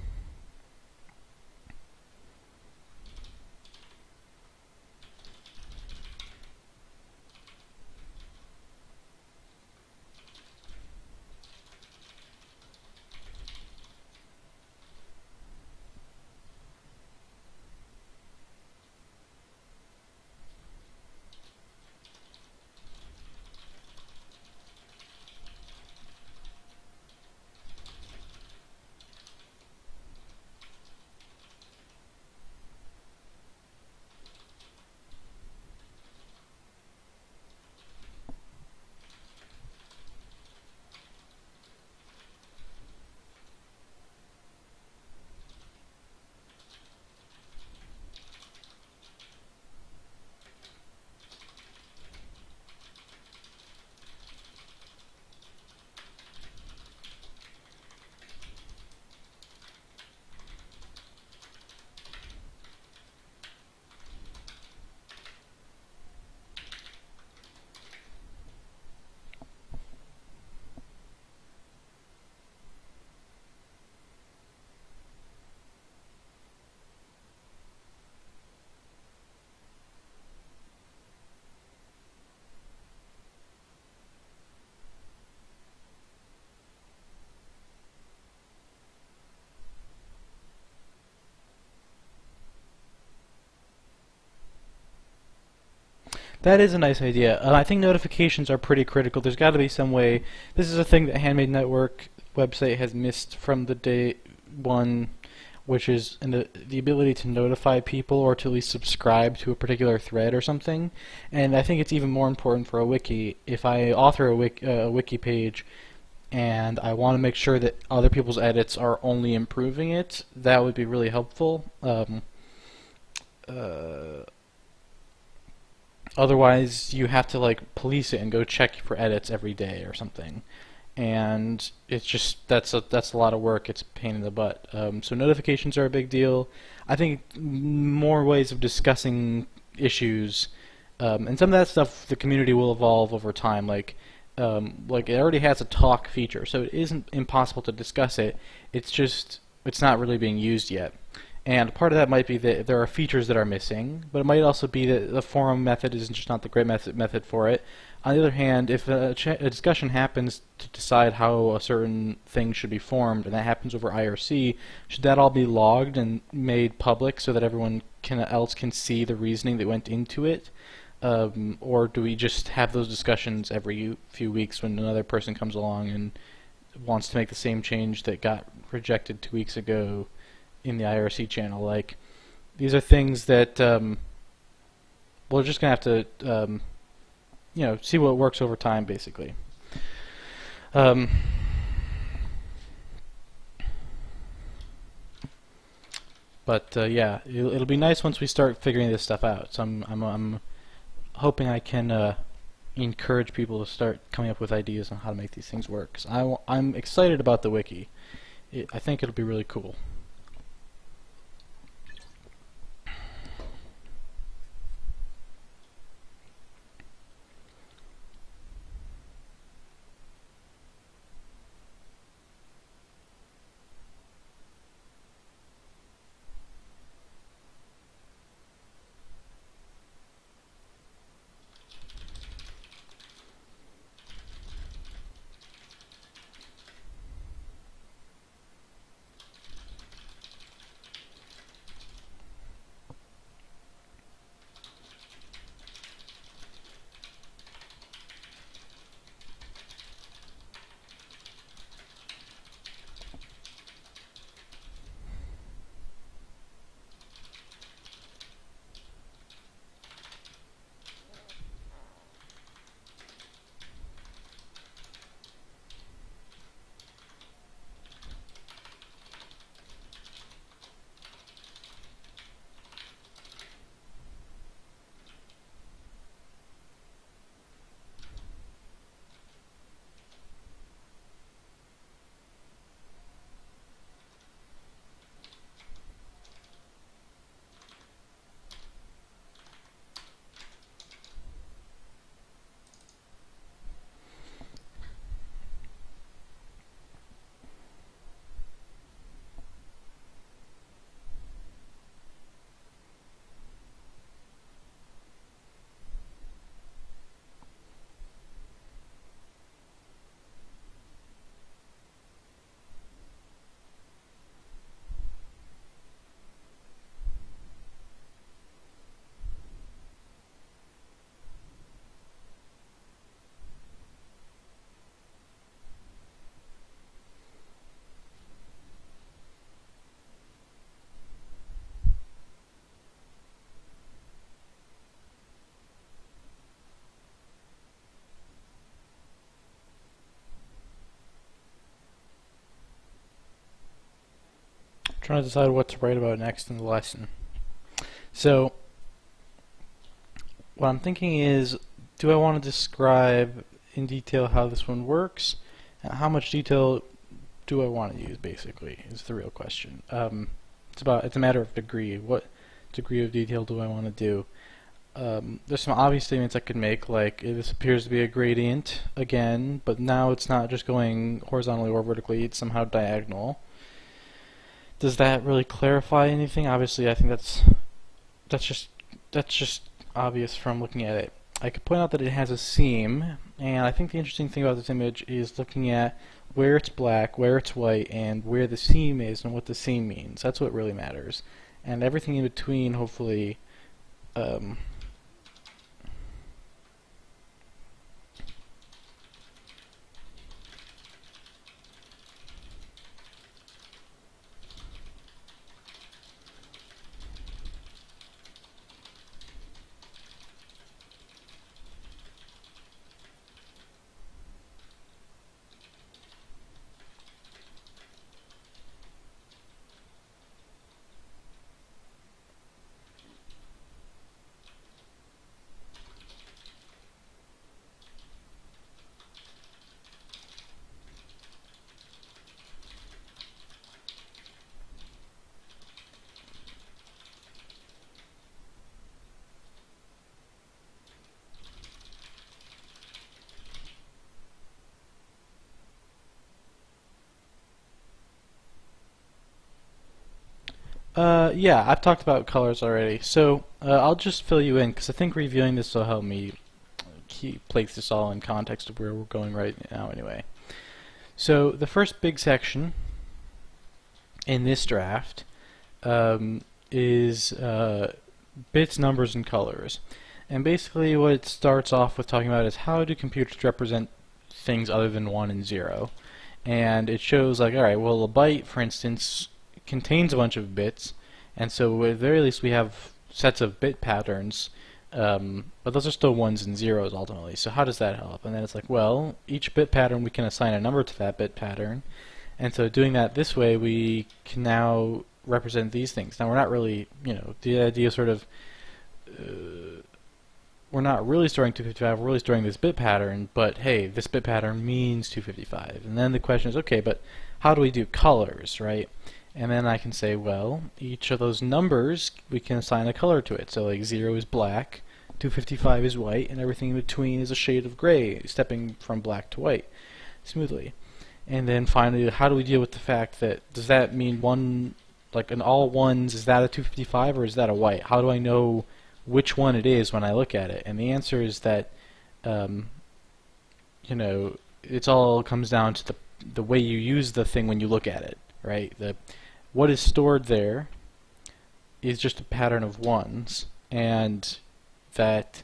That is a nice idea. I think notifications are pretty critical. There's got to be some way. This is a thing that Handmade Network website has missed from the day one, which is the ability to notify people or to at least subscribe to a particular thread or something. And I think it's even more important for a wiki. If I author a wiki page and I want to make sure that other people's edits are only improving it, that would be really helpful. Otherwise, you have to like police it and go check for edits every day or something, and it's just that's a lot of work. It's a pain in the butt. So notifications are a big deal. I think more ways of discussing issues, and some of that stuff the community will evolve over time. Like it already has a talk feature, so it isn't impossible to discuss it. It's just it's not really being used yet. And part of that might be that there are features that are missing, but it might also be that the forum method is just not the great method for it. On the other hand, if a discussion happens to decide how a certain thing should be formed, and that happens over IRC, should that all be logged and made public so that everyone else can see the reasoning that went into it? Or do we just have those discussions every few weeks when another person comes along and wants to make the same change that got rejected 2 weeks ago in the IRC channel? Like, these are things that we're just gonna have to see what works over time, basically. But yeah, it'll be nice once we start figuring this stuff out. So I'm hoping I can encourage people to start coming up with ideas on how to make these things work. 'Cause I'm excited about the wiki. I think it'll be really cool. Trying to decide what to write about next in the lesson. So what I'm thinking is, do I want to describe in detail how this one works, and how much detail do I want to use, basically, is the real question. It's a matter of degree. What degree of detail do I want to do? There's some obvious statements I could make, like this appears to be a gradient again, but now it's not just going horizontally or vertically, it's somehow diagonal. Does that really clarify anything? Obviously, I think that's just obvious from looking at it. I could point out that it has a seam, and I think the interesting thing about this image is looking at where it's black, where it's white, and where the seam is and what the seam means. That's what really matters. And everything in between, hopefully, yeah, I've talked about colors already, so I'll just fill you in, because I think reviewing this will help me place this all in context of where we're going right now anyway. So the first big section in this draft is bits, numbers, and colors. And basically what it starts off with talking about is how do computers represent things other than 1 and 0. And it shows, like, alright, well, a byte, for instance, contains a bunch of bits, and so at the very least we have sets of bit patterns But those are still ones and zeros ultimately. So how does that help? And then it's like, well, each bit pattern we can assign a number to that bit pattern, and so doing that this way, we can now represent these things. Now we're not really, the idea sort of, we're not really storing 255, we're really storing this bit pattern, but hey, this bit pattern means 255. And then the question is, okay, but how do we do colors, right? And then I can say, well, each of those numbers, we can assign a color to it. So like 0 is black, 255 is white, and everything in between is a shade of gray, stepping from black to white smoothly. And then finally, how do we deal with the fact that, does that mean one, like in all ones, is that a 255 or is that a white? How do I know which one it is when I look at it? And the answer is that, it all comes down to the way you use the thing when you look at it, right? What is stored there is just a pattern of ones, and that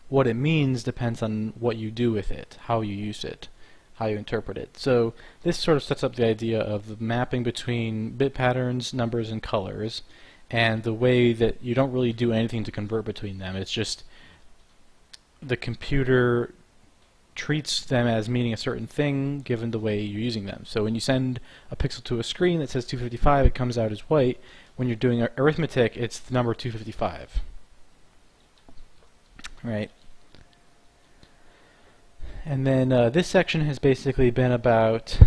what it means depends on what you do with it, how you use it, how you interpret it. So this sort of sets up the idea of the mapping between bit patterns, numbers, and colors, and the way that you don't really do anything to convert between them. It's just the computer treats them as meaning a certain thing given the way you're using them. So when you send a pixel to a screen that says 255, it comes out as white. When you're doing arithmetic, it's the number 255. Right? And then this section has basically been about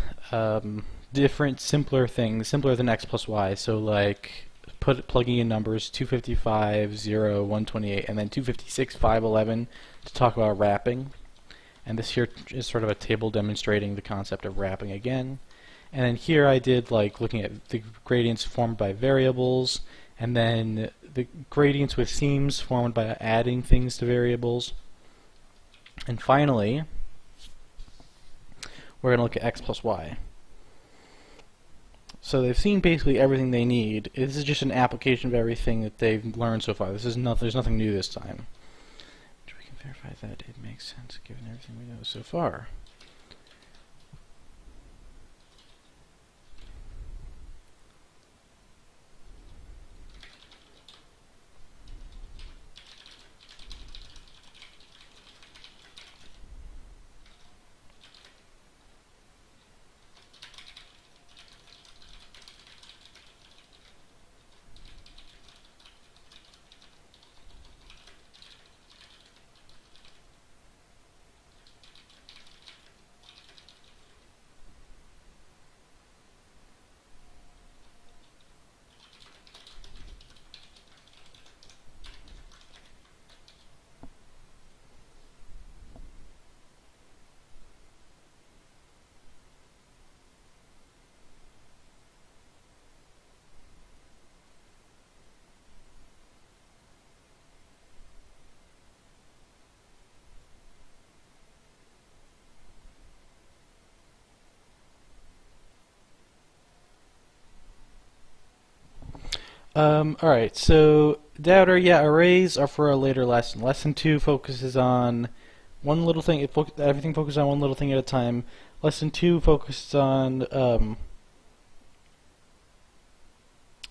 different simpler things, simpler than x plus y. So like plugging in numbers 255, 0, 128, and then 256, 511 to talk about wrapping. And this here is sort of a table demonstrating the concept of wrapping again. And then here I did like looking at the gradients formed by variables, and then the gradients with themes formed by adding things to variables. And finally, we're going to look at x plus y. So they've seen basically everything they need. This is just an application of everything that they've learned so far. There's nothing new this time. We can verify that it makes sense given everything we know so far. Alright, so doubter, yeah, arrays are for a later lesson. Lesson 2 focuses on one little thing, everything focuses on one little thing at a time. Lesson 2 focuses on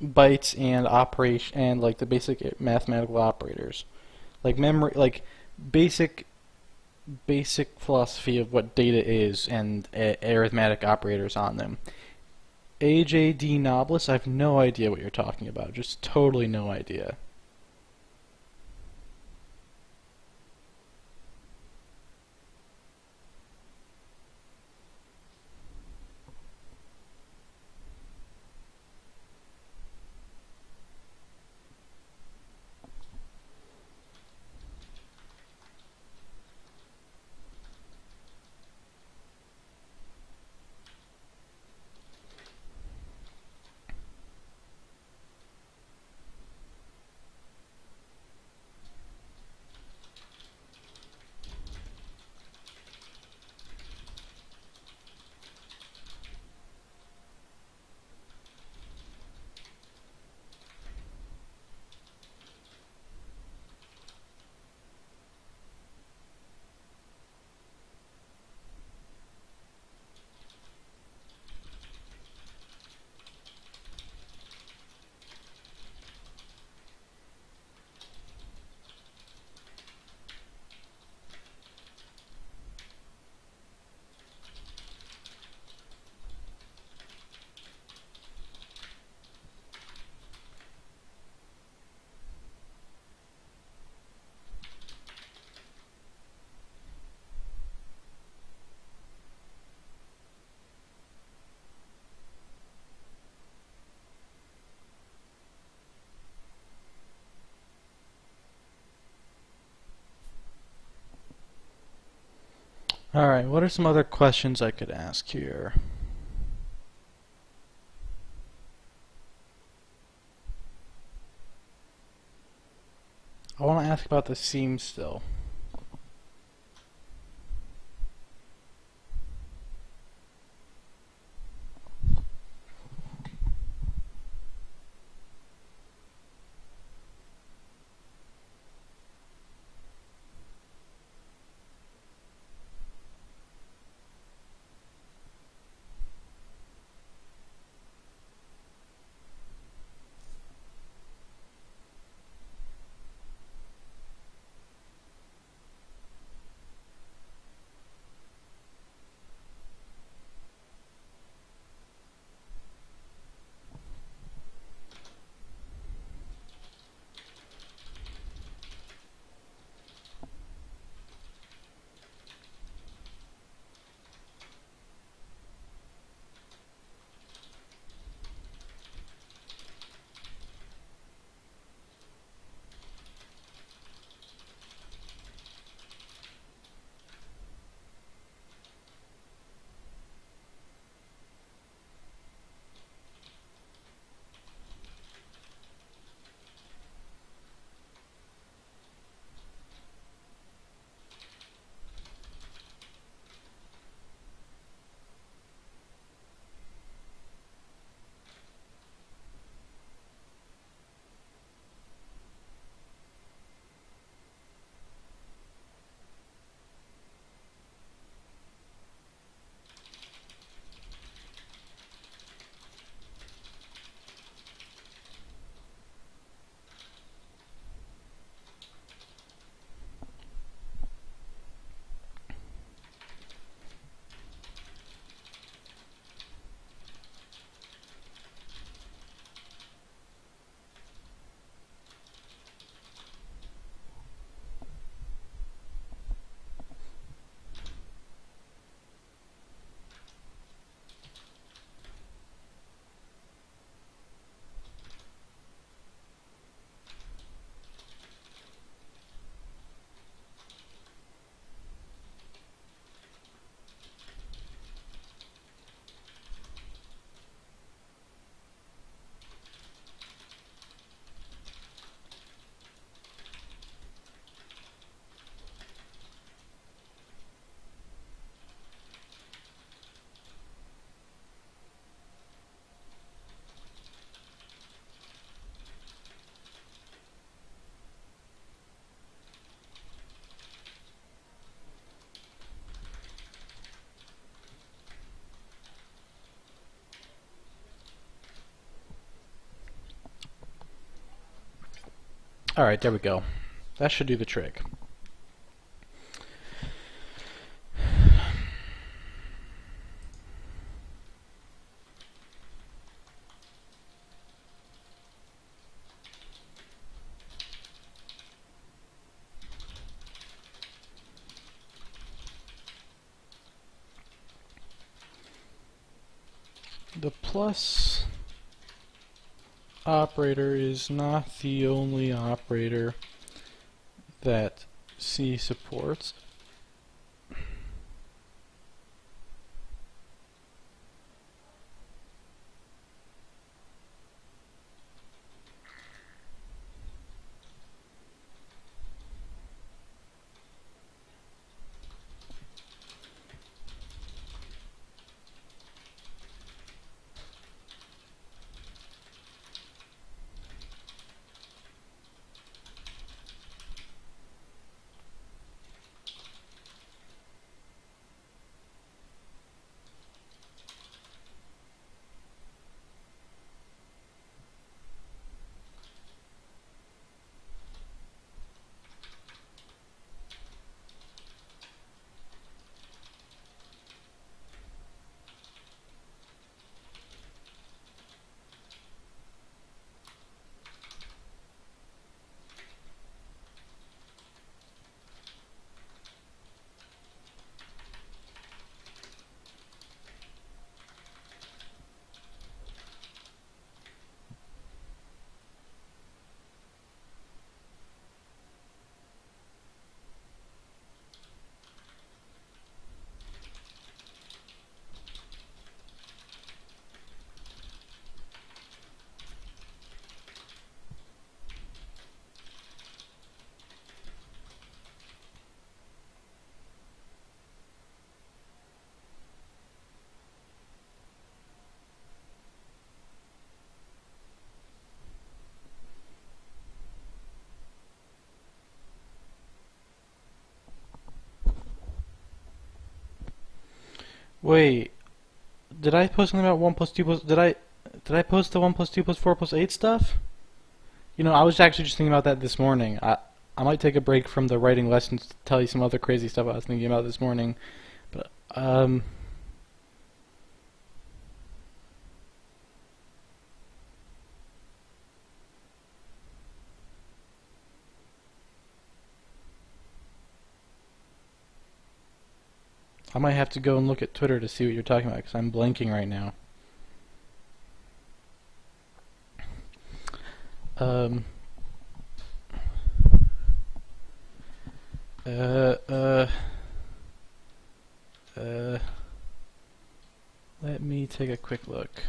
bytes and operation and like the basic mathematical operators. Like memory, like basic philosophy of what data is and arithmetic operators on them. AJD Nobliss, I have no idea what you're talking about. Just totally no idea. Alright, what are some other questions I could ask here? I want to ask about the seam still. Alright, there we go. That should do the trick. The plus operator is not the only operator that C supports. Wait, did I post something about 1 plus 2 plus... Did I post the 1 plus 2 plus 4 plus 8 stuff? You know, I was actually just thinking about that this morning. I might take a break from the writing lessons to tell you some other crazy stuff I was thinking about this morning. But, I might have to go and look at Twitter to see what you're talking about, because I'm blanking right now. Um, uh, uh, let me take a quick look.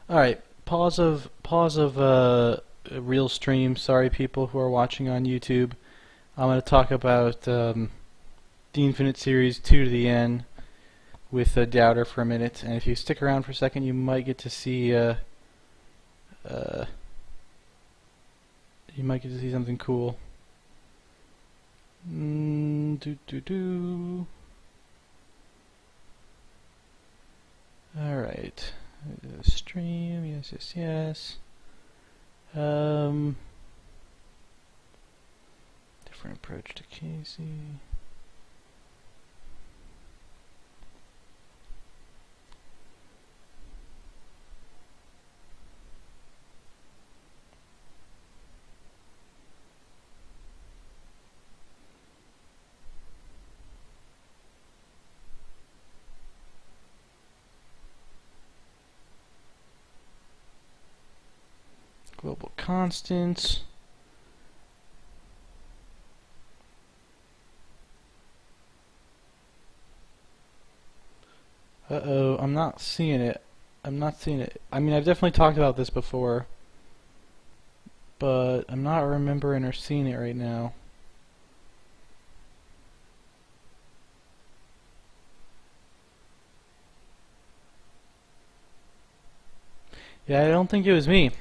Alright, pause of a real stream. Sorry people who are watching on YouTube. I'm going to talk about the infinite series 2 to the n with Doubter for a minute, and if you stick around for a second, you might get to see something cool. Alright. Stream, yes. Different approach to Casey. Global constants. Uh-oh, I'm not seeing it. I mean, I've definitely talked about this before, but I'm not remembering or seeing it right now. Yeah, I don't think it was me.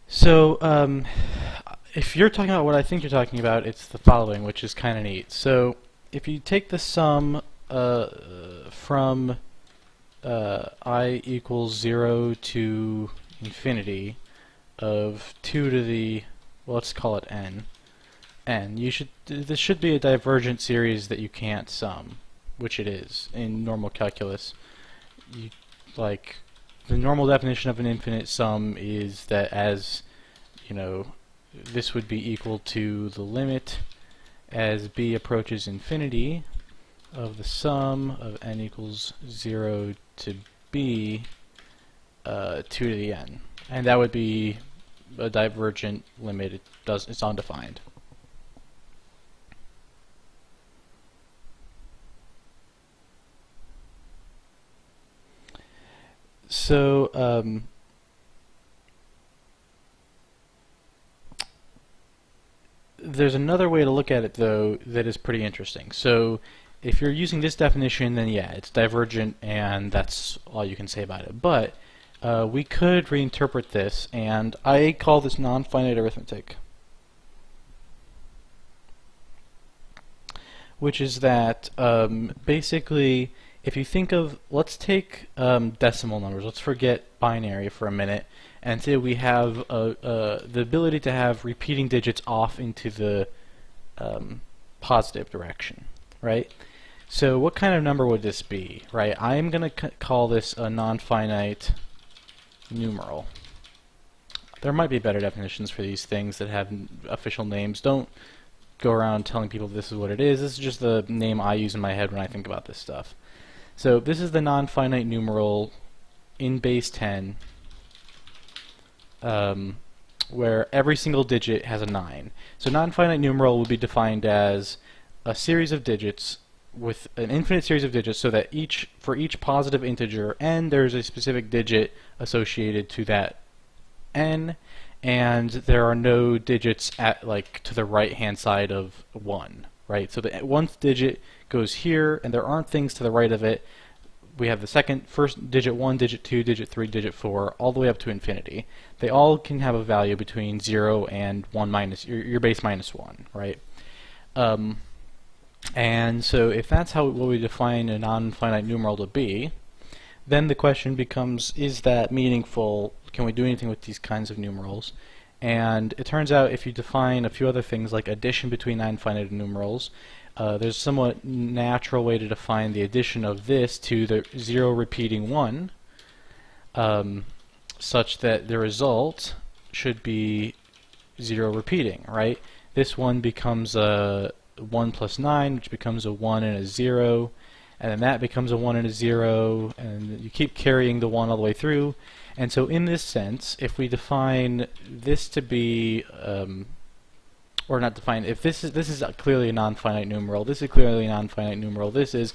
So, if you're talking about what I think you're talking about, it's the following, which is kind of neat. So, if you take the sum from I equals 0 to infinity of 2 to the, well, let's call it n, this should be a divergent series that you can't sum, which it is in normal calculus. The normal definition of an infinite sum is that, as you know, this would be equal to the limit as b approaches infinity of the sum of n equals 0 to b 2 to the n, and that would be a divergent limit. It's undefined. So, there's another way to look at it, though, that is pretty interesting. So, if you're using this definition, then yeah, it's divergent, and that's all you can say about it. But we could reinterpret this, and I call this non-finite arithmetic, which is that basically, if you think of, let's take decimal numbers, let's forget binary for a minute, and say we have the ability to have repeating digits off into the positive direction, right? So what kind of number would this be, right? I'm going to call this a non-finite numeral. There might be better definitions for these things that have official names. Don't go around telling people this is what it is. This is just the name I use in my head when I think about this stuff. So this is the non-finite numeral in base 10, where every single digit has a 9. So non-finite numeral would be defined as a series of digits with an infinite series of digits, so that for each positive integer n, there's a specific digit associated to that n, and there are no digits to the right hand side of 1, right? So the 1th digit goes here, and there aren't things to the right of it we have the first digit 1, digit 2, digit 3, digit 4, all the way up to infinity. They all can have a value between 0 and 1 minus, your base minus 1, right? And so if that's what we define a non-finite numeral to be, then the question becomes, is that meaningful? Can we do anything with these kinds of numerals? And it turns out if you define a few other things like addition between non-finite numerals, there's a somewhat natural way to define the addition of this to the 0 repeating 1, such that the result should be 0 repeating, right? This one becomes a 1 plus 9, which becomes a 1 and a 0, and then that becomes a 1 and a 0, and you keep carrying the 1 all the way through. And so in this sense, if we define this to be, or not define, if this is clearly a non-finite numeral, this is clearly a non-finite numeral, this is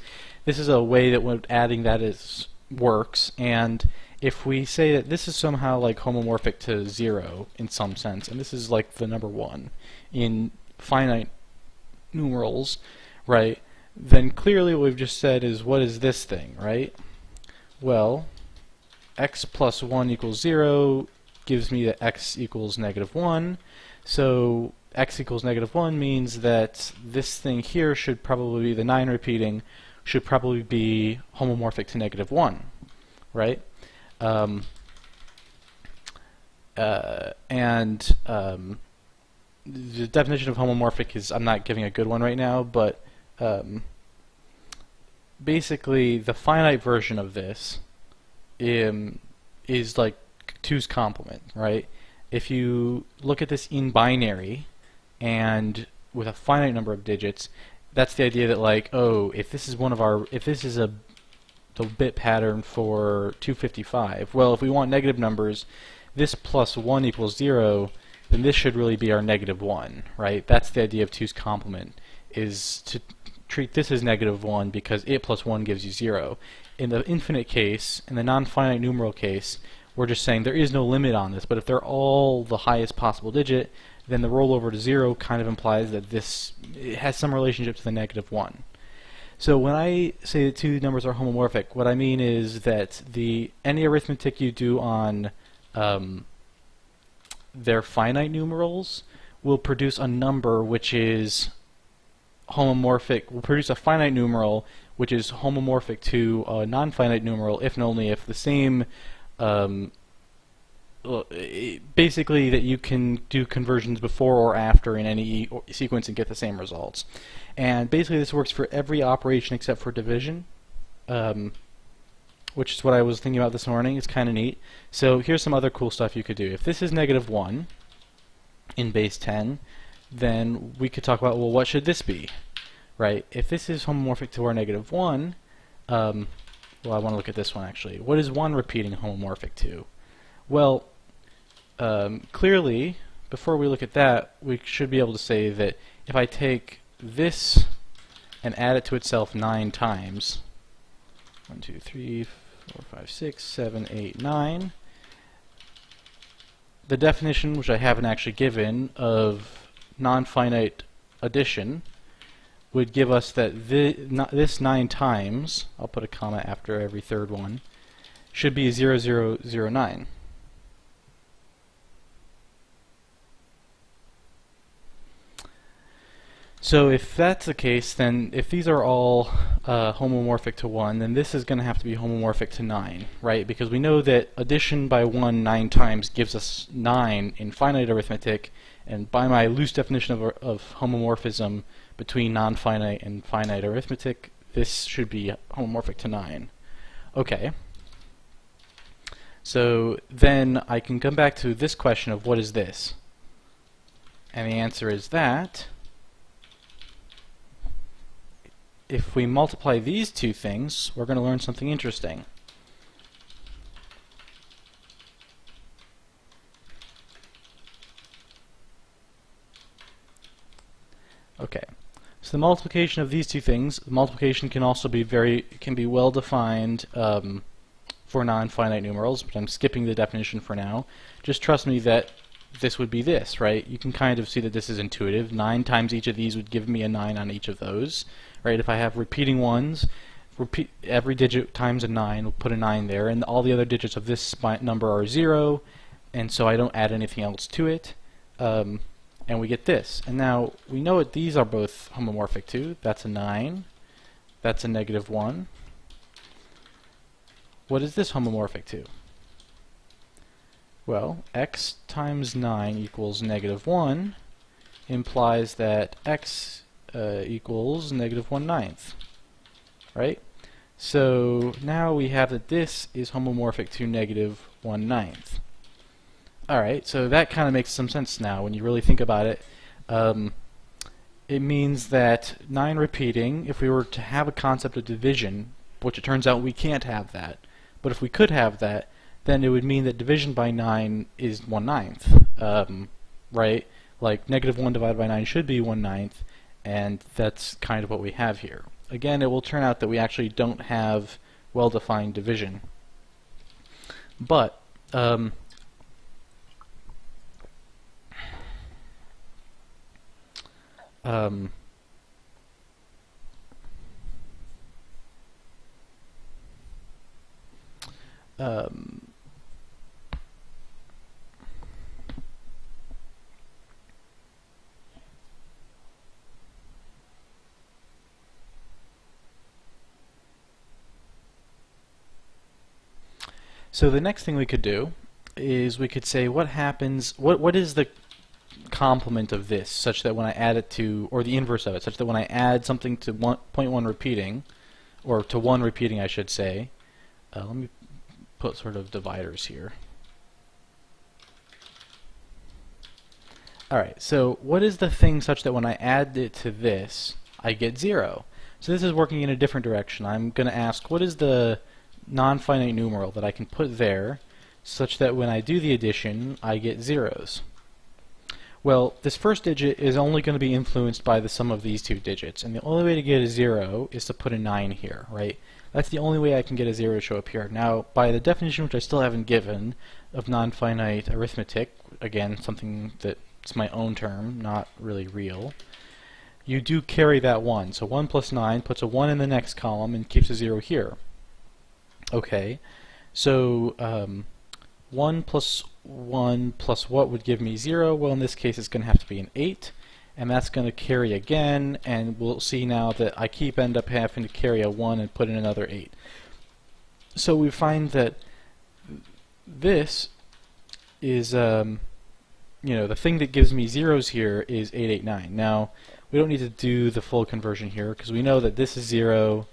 a way that adding that works. And if we say that this is somehow like homomorphic to 0 in some sense, and this is like the number 1 in finite numerals, right, then clearly what we've just said is, what is this thing, right? Well, x plus 1 equals 0 gives me that x equals negative 1, so x equals negative 1 means that this thing here should probably be, the 9 repeating, should probably be homomorphic to negative 1, right? The definition of homomorphic is, I'm not giving a good one right now, but basically the finite version of this is like 2's complement, right? If you look at this in binary and with a finite number of digits, that's the idea that, like, oh, if this is the bit pattern for 255, well, if we want negative numbers, this plus 1 equals 0, then this should really be our negative 1, right? That's the idea of 2's complement, is to treat this as negative 1 because it plus 1 gives you 0. In the infinite case, in the non-finite numeral case, we're just saying there is no limit on this, but if they're all the highest possible digit, then the rollover to 0 kind of implies that it has some relationship to the negative 1. So when I say that two numbers are homomorphic, what I mean is that any arithmetic you do on their finite numerals will produce a number which is homomorphic, will produce a finite numeral which is homomorphic to a non-finite numeral if and only if the same, basically that you can do conversions before or after in any sequence and get the same results. And basically this works for every operation except for division, which is what I was thinking about this morning. It's kind of neat. So here's some other cool stuff you could do. If this is negative 1 in base 10, then we could talk about, well, what should this be? Right? If this is homomorphic to our negative 1, well, I want to look at this one actually. What is 1 repeating homomorphic to? Well, clearly, before we look at that, we should be able to say that if I take this and add it to itself 9 times, 1, 2, 3, 4, 5, 6, 7, 8, 9, the definition, which I haven't actually given, of non-finite addition would give us that this 9 times, I'll put a comma after every third one, should be 0, 0, 0, 9. So if that's the case, then if these are all homomorphic to 1, then this is going to have to be homomorphic to 9, right? Because we know that addition by 1 9 times gives us 9 in finite arithmetic, and by my loose definition of homomorphism between non-finite and finite arithmetic, this should be homomorphic to 9. Okay. So then I can come back to this question of what is this? And the answer is that if we multiply these two things, we're going to learn something interesting. Okay, so the multiplication of these two things, the multiplication can also be well defined for non-finite numerals, but I'm skipping the definition for now. Just trust me that this would be this, right? You can kind of see that this is intuitive. 9 times each of these would give me a 9 on each of those, right? If I have repeating ones, repeat every digit times a 9, we'll put a 9 there, and all the other digits of this number are 0, and so I don't add anything else to it, and we get this. And now we know that these are both homomorphic too. That's a 9, that's a -1. What is this homomorphic to? Well, x times 9 equals -1 implies that x equals -1/9, right? So now we have that this is homomorphic to -1/9. Alright, so that kind of makes some sense now when you really think about it. It means that 9 repeating, if we were to have a concept of division, which it turns out we can't have that, but if we could have that, then it would mean that division by 9 is 1/9, right? Like -1 divided by 9 should be 1/9, and that's kind of what we have here. Again, it will turn out that we actually don't have well-defined division. But, so the next thing we could do is we could say what happens, what is the complement of this, such that when I add it to, or the inverse of it, such that when I add something to 0.1 repeating, or to 1 repeating I should say, let me put sort of dividers here. Alright, so what is the thing such that when I add it to this, I get 0? So this is working in a different direction. I'm going to ask, what is the non-finite numeral that I can put there, such that when I do the addition, I get zeros? Well, this first digit is only going to be influenced by the sum of these two digits, and the only way to get a 0 is to put a 9 here, right? That's the only way I can get a 0 to show up here. Now, by the definition, which I still haven't given, of non-finite arithmetic, again, something that's my own term, not really real, you do carry that 1. So 1 plus 9 puts a 1 in the next column and keeps a 0 here. Okay, so 1 plus 1 plus what would give me 0? Well, in this case it's going to have to be an 8, and that's going to carry again, and we'll see now that I end up having to carry a 1 and put in another 8. So we find that this is, you know, the thing that gives me zeros here is 889. Now, we don't need to do the full conversion here, because we know that this is 0,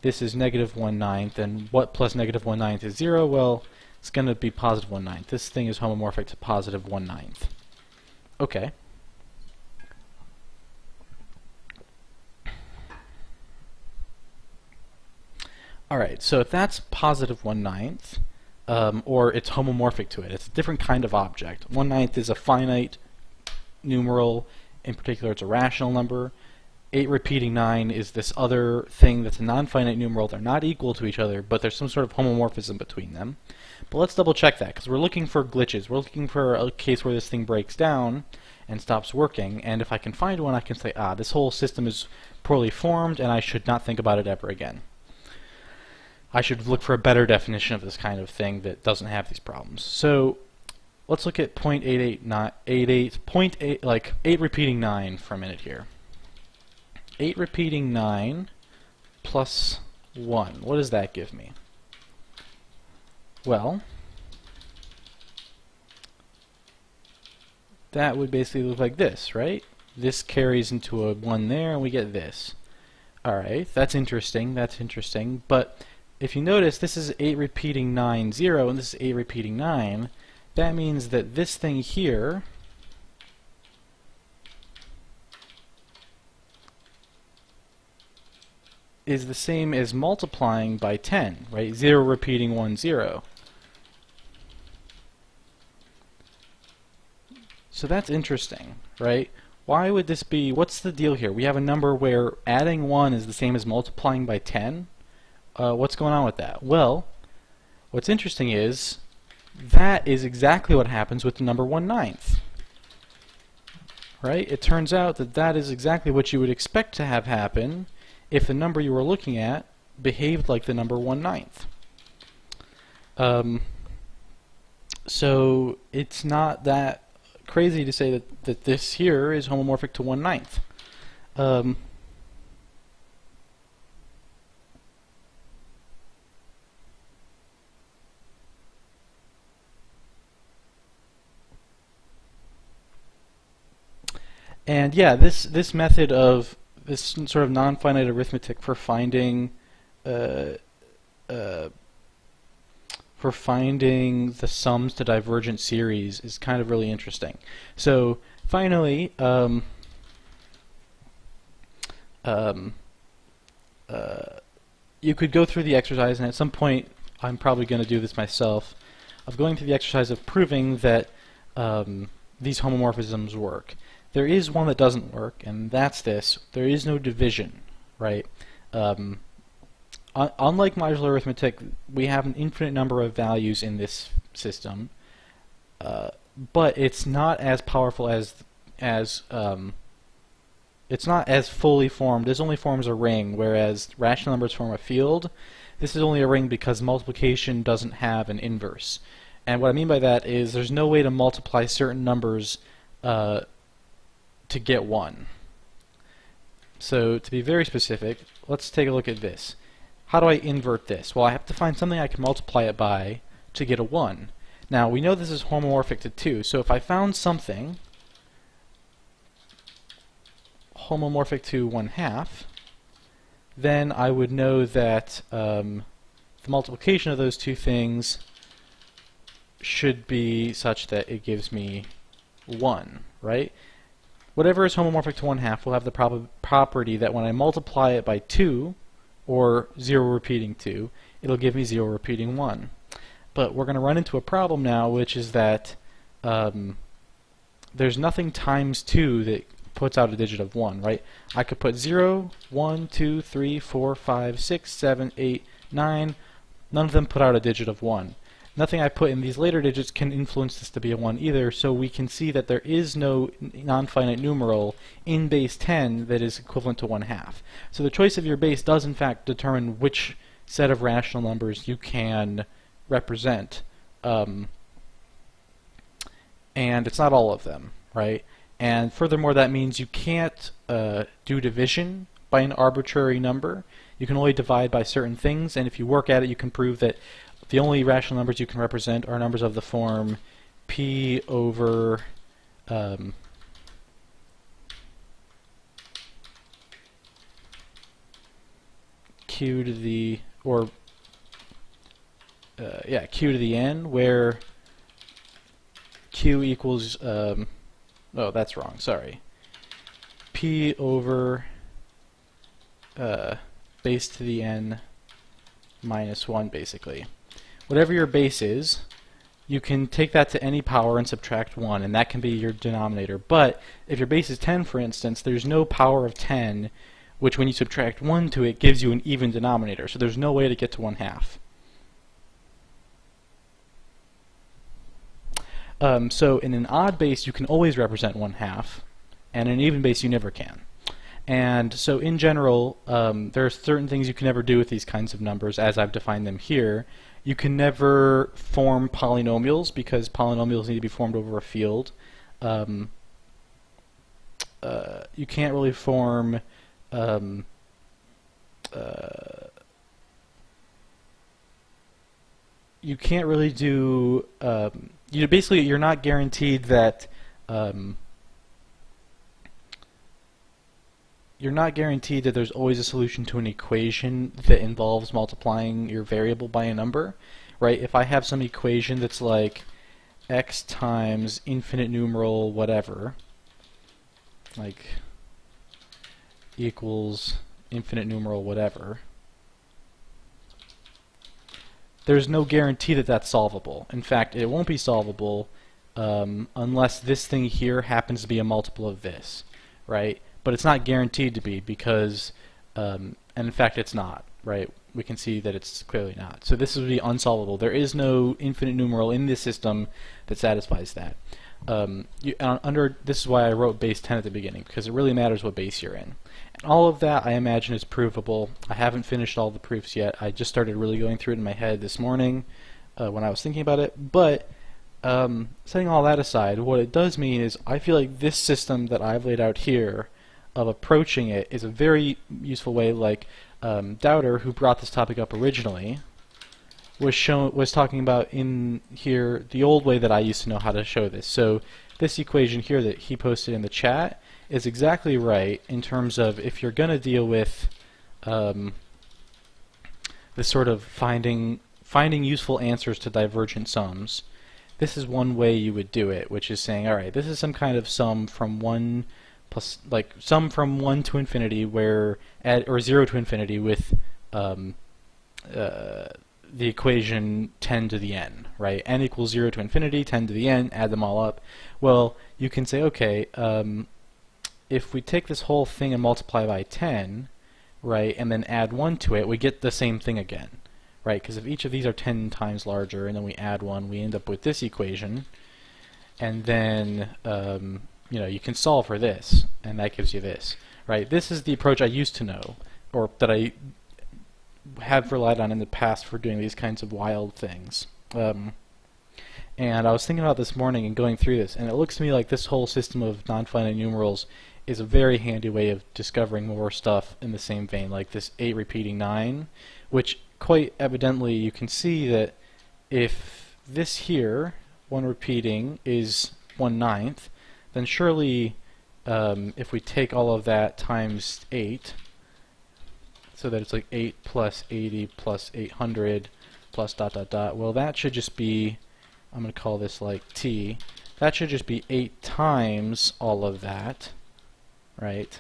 this is -1/9, and what plus -1/9 is 0? Well, it's going to be +1/9. This thing is homomorphic to +1/9. Okay. Alright, so if that's +1/9, or it's homomorphic to it, it's a different kind of object. 1/9 is a finite numeral, in particular it's a rational number. 8 repeating 9 is this other thing that's a non-finite numeral. They're not equal to each other, but there's some sort of homomorphism between them. But let's double check that, because we're looking for glitches. We're looking for a case where this thing breaks down and stops working, and if I can find one, I can say, ah, this whole system is poorly formed, and I should not think about it ever again. I should look for a better definition of this kind of thing that doesn't have these problems. So let's look at 0.88, like 8 repeating 9 for a minute here. 8 repeating 9 plus 1. What does that give me? Well, that would basically look like this, right? This carries into a 1 there, and we get this. Alright, that's interesting, but if you notice, this is 8 repeating 9, 0, and this is 8 repeating 9. That means that this thing here is the same as multiplying by 10, right? 0 repeating 1, 0. So that's interesting, right? Why would this be? What's the deal here? We have a number where adding 1 is the same as multiplying by 10. What's going on with that? Well, what's interesting is that is exactly what happens with the number 1/9. Right? It turns out that that is exactly what you would expect to have happen if the number you were looking at behaved like the number 1/9. So it's not that crazy to say that this here is homomorphic to 1/9. And yeah, this method of this sort of non-finite arithmetic for finding the sums to divergent series is kind of really interesting. So finally, you could go through the exercise, and at some point I'm probably going to do this myself, of going through the exercise of proving that these homomorphisms work. There is one that doesn't work, and that's this. There is no division, right? Unlike modular arithmetic, we have an infinite number of values in this system, but it's not as powerful as it's not as fully formed. This only forms a ring, whereas rational numbers form a field. This is only a ring because multiplication doesn't have an inverse. And what I mean by that is there's no way to multiply certain numbers to get 1. So to be very specific, let's take a look at this. How do I invert this? Well, I have to find something I can multiply it by to get a 1. Now, we know this is homomorphic to 2, so if I found something homomorphic to 1/2, then I would know that the multiplication of those two things should be such that it gives me 1, right? Whatever is homomorphic to 1/2 will have the property that when I multiply it by 2, or 0 repeating 2, it'll give me 0 repeating 1. But we're going to run into a problem now, which is that there's nothing times 2 that puts out a digit of 1, right? I could put 0, 1, 2, 3, 4, 5, 6, 7, 8, 9. None of them put out a digit of 1. Nothing I put in these later digits can influence this to be a 1 either, so we can see that there is no non-finite numeral in base 10 that is equivalent to 1/2. So the choice of your base does in fact determine which set of rational numbers you can represent. And it's not all of them, right? And furthermore, that means you can't do division by an arbitrary number. You can only divide by certain things, and if you work at it, you can prove that the only rational numbers you can represent are numbers of the form p over q to the, or q to the n, where q equals, oh, that's wrong, sorry, p over base to the n minus 1, basically. Whatever your base is, you can take that to any power and subtract 1, and that can be your denominator. But if your base is 10, for instance, there's no power of 10, which when you subtract 1 to it gives you an even denominator. So there's no way to get to 1/2. So in an odd base, you can always represent 1/2, and in an even base, you never can. And so in general, there are certain things you can never do with these kinds of numbers, as I've defined them here. You can never form polynomials, because polynomials need to be formed over a field. You can't really form you can't really do basically you're not guaranteed that there's always a solution to an equation that involves multiplying your variable by a number, right? If I have some equation that's like x times infinite numeral whatever, like equals infinite numeral whatever, there's no guarantee that that's solvable. In fact, it won't be solvable unless this thing here happens to be a multiple of this, right? But it's not guaranteed to be, because, and in fact it's not, right? We can see that it's clearly not. So this would be unsolvable. There is no infinite numeral in this system that satisfies that. Under this is why I wrote base 10 at the beginning, because it really matters what base you're in. And all of that I imagine is provable. I haven't finished all the proofs yet. I just started really going through it in my head this morning when I was thinking about it. But setting all that aside, what it does mean is I feel like this system that I've laid out here of approaching it is a very useful way. Like Doubter, who brought this topic up originally, was talking about in here the old way that I used to know how to show this. So this equation here that he posted in the chat is exactly right in terms of if you're going to deal with this sort of finding useful answers to divergent sums. This is one way you would do it, which is saying, all right, this is some kind of sum from 1 plus, like sum from 1 to infinity, or 0 to infinity with the equation 10 to the n, right? N equals 0 to infinity, 10 to the n, add them all up. Well, you can say, okay, if we take this whole thing and multiply by 10, right, and then add 1 to it, we get the same thing again, right? Because if each of these are 10 times larger, and then we add 1, we end up with this equation, and then you can solve for this, and that gives you this, right? This is the approach I used to know, or that I have relied on in the past for doing these kinds of wild things. And I was thinking about this morning and going through this, and it looks to me like this whole system of non-finite numerals is a very handy way of discovering more stuff in the same vein, like this 8 repeating 9, which quite evidently you can see that if this here, 1 repeating, is 1/9, then surely if we take all of that times 8, so that it's like 8 plus 80 plus 800 plus dot dot dot, well that should just be, I'm going to call this like t, that should just be 8 times all of that, right?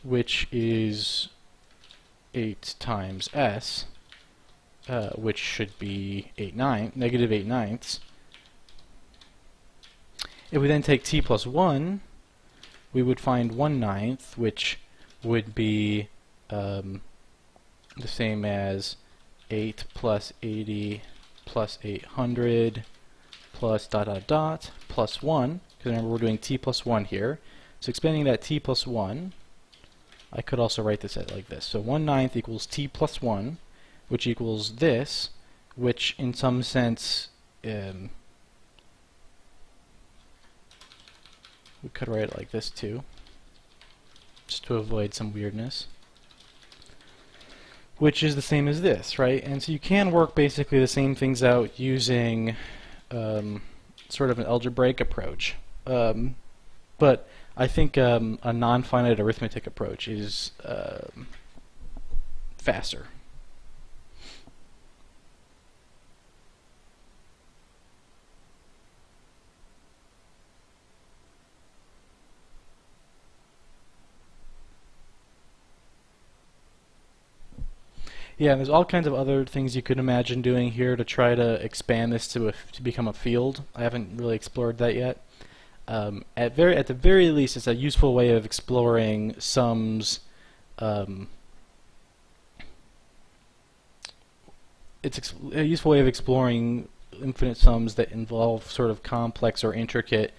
Which is 8 times s, which should be negative 8 ninths. If we then take t plus 1, we would find 1/9, which would be the same as 8 plus 80 plus 800 plus dot dot dot plus 1, because remember we're doing t plus 1 here. So expanding that t plus 1, I could also write this like this. So 1/9 equals t plus 1, which equals this, which in some sense we could write it like this too, just to avoid some weirdness, which is the same as this, right? And so you can work basically the same things out using sort of an algebraic approach. But I think a non-finite arithmetic approach is faster. Yeah, and there's all kinds of other things you could imagine doing here to try to expand this to become a field. I haven't really explored that yet. At the very least, it's a useful way of exploring sums. It's a useful way of exploring infinite sums that involve sort of complex or intricate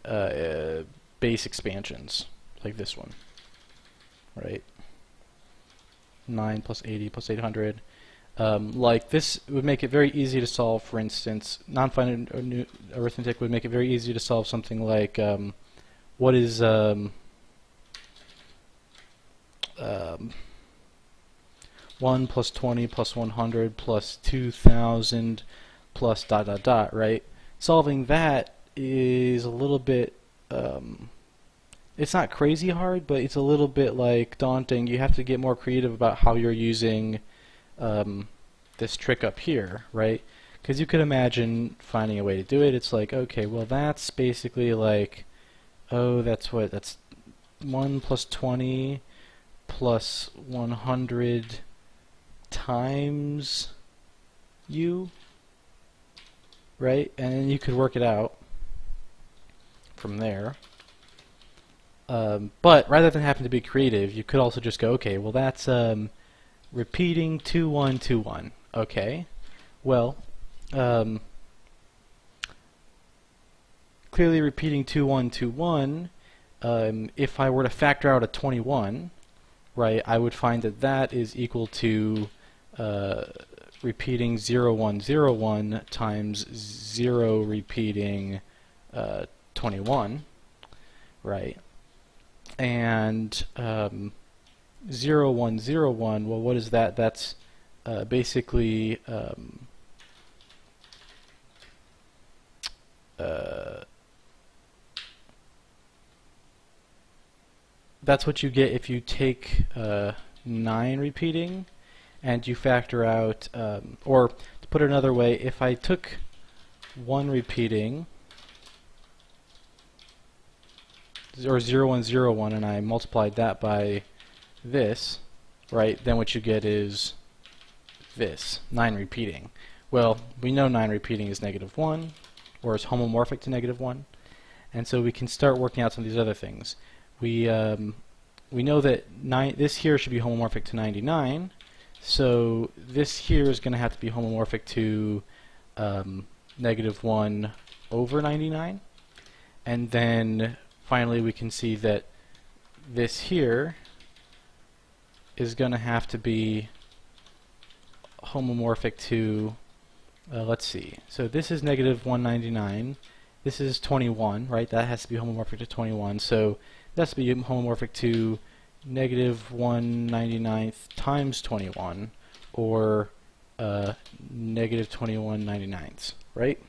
base expansions, like this one, right? 9 plus 80 plus 800. Like this would make it very easy to solve, for instance, non-finite arithmetic would make it very easy to solve something like what is 1 plus 20 plus 100 plus 2000 plus dot dot dot, right? Solving that is a little bit it's not crazy hard, but it's a little bit like daunting. You have to get more creative about how you're using this trick up here, right? Because you could imagine finding a way to do it. It's like, okay, well that's basically like, oh, that's 1 plus 20 plus 100 times u, right? And then you could work it out from there. But rather than having to be creative, you could also just go, okay, well that's repeating 2 1 2 1. Okay, well, clearly repeating 2, 1, 2, 1, if I were to factor out a 21, right, I would find that that is equal to repeating 0, 1, 0, 1 times 0 repeating 21, right? And 0, 1, 0, 1, well, what is that? That's basically that's what you get if you take 9 repeating and you factor out, or to put it another way, if I took 1 repeating, or 0, 1, 0, 1, and I multiplied that by this, right, then what you get is this, 9 repeating. Well, we know 9 repeating is -1, or is homomorphic to -1, and so we can start working out some of these other things. We know that this here should be homomorphic to 99, so this here is going to have to be homomorphic to -1 over 99, and then finally we can see that this here is going to have to be homomorphic to, let's see, so this is -199, this is 21, right? That has to be homomorphic to 21, so that has to be homomorphic to -199 times 21, or -21/99, right?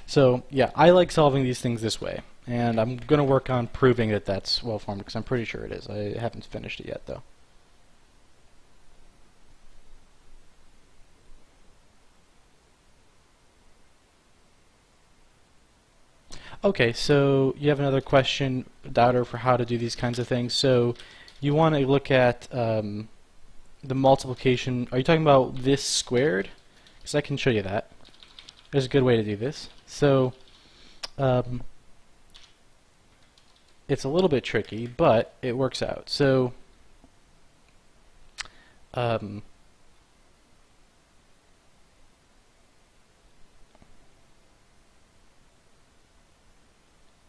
So yeah, I like solving these things this way, and I'm going to work on proving that that's well-formed, because I'm pretty sure it is. I haven't finished it yet, though. Okay, so you have another question, doubter, for how to do these kinds of things. So you want to look at the multiplication. Are you talking about this squared? Because I can show you that. There's a good way to do this. So it's a little bit tricky, but it works out. So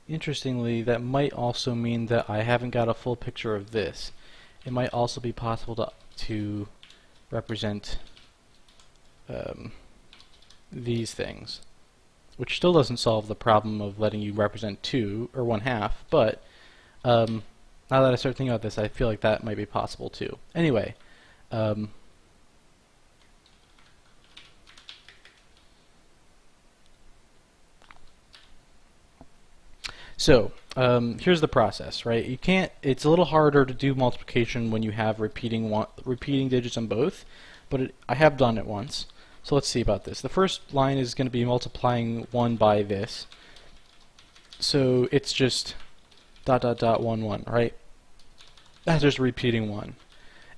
interestingly, that might also mean that I haven't got a full picture of this. It might also be possible to represent these things, which still doesn't solve the problem of letting you represent 2 or 1/2, but now that I start thinking about this, I feel like that might be possible too. Anyway, so here's the process, right? You can't. It's a little harder to do multiplication when you have repeating digits on both, but I have done it once. So let's see about this. The first line is going to be multiplying 1 by this. So it's just ... 1 1, right? That's just repeating 1.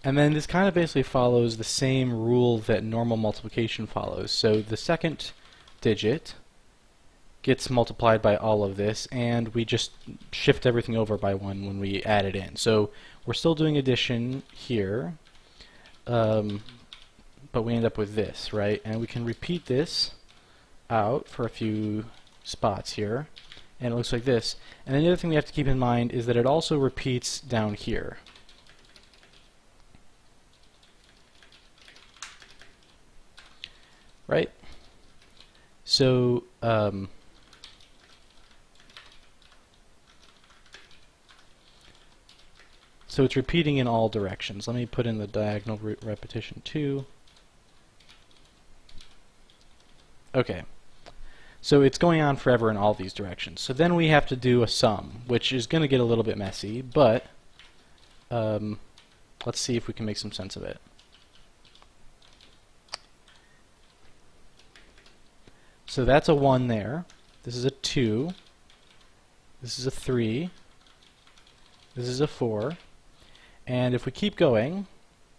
And then this kind of basically follows the same rule that normal multiplication follows. So the second digit gets multiplied by all of this, and we just shift everything over by 1 when we add it in. So we're still doing addition here, but we end up with this, right? And we can repeat this out for a few spots here, and it looks like this. And then the other thing we have to keep in mind is that it also repeats down here. Right? So so it's repeating in all directions. Let me put in the diagonal repetition too. Okay, so it's going on forever in all these directions. So then we have to do a sum, which is going to get a little bit messy, but let's see if we can make some sense of it. So that's a 1 there. This is a 2. This is a 3. This is a 4. And if we keep going,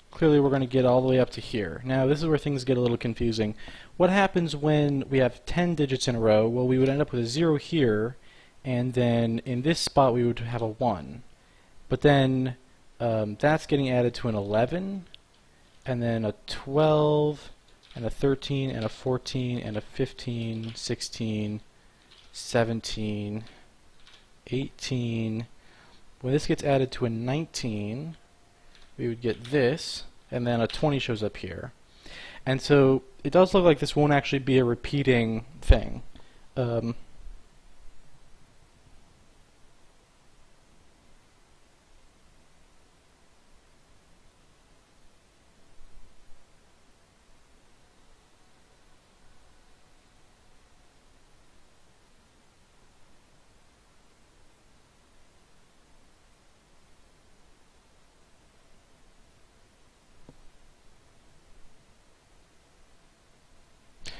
clearly we're going to get all the way up to here. Now this is where things get a little confusing. What happens when we have 10 digits in a row? Well, we would end up with a 0 here, and then in this spot we would have a 1. But then that's getting added to an 11, and then a 12, and a 13, and a 14, and a 15, 16, 17, 18. When this gets added to a 19, we would get this, and then a 20 shows up here. And so it does look like this won't actually be a repeating thing.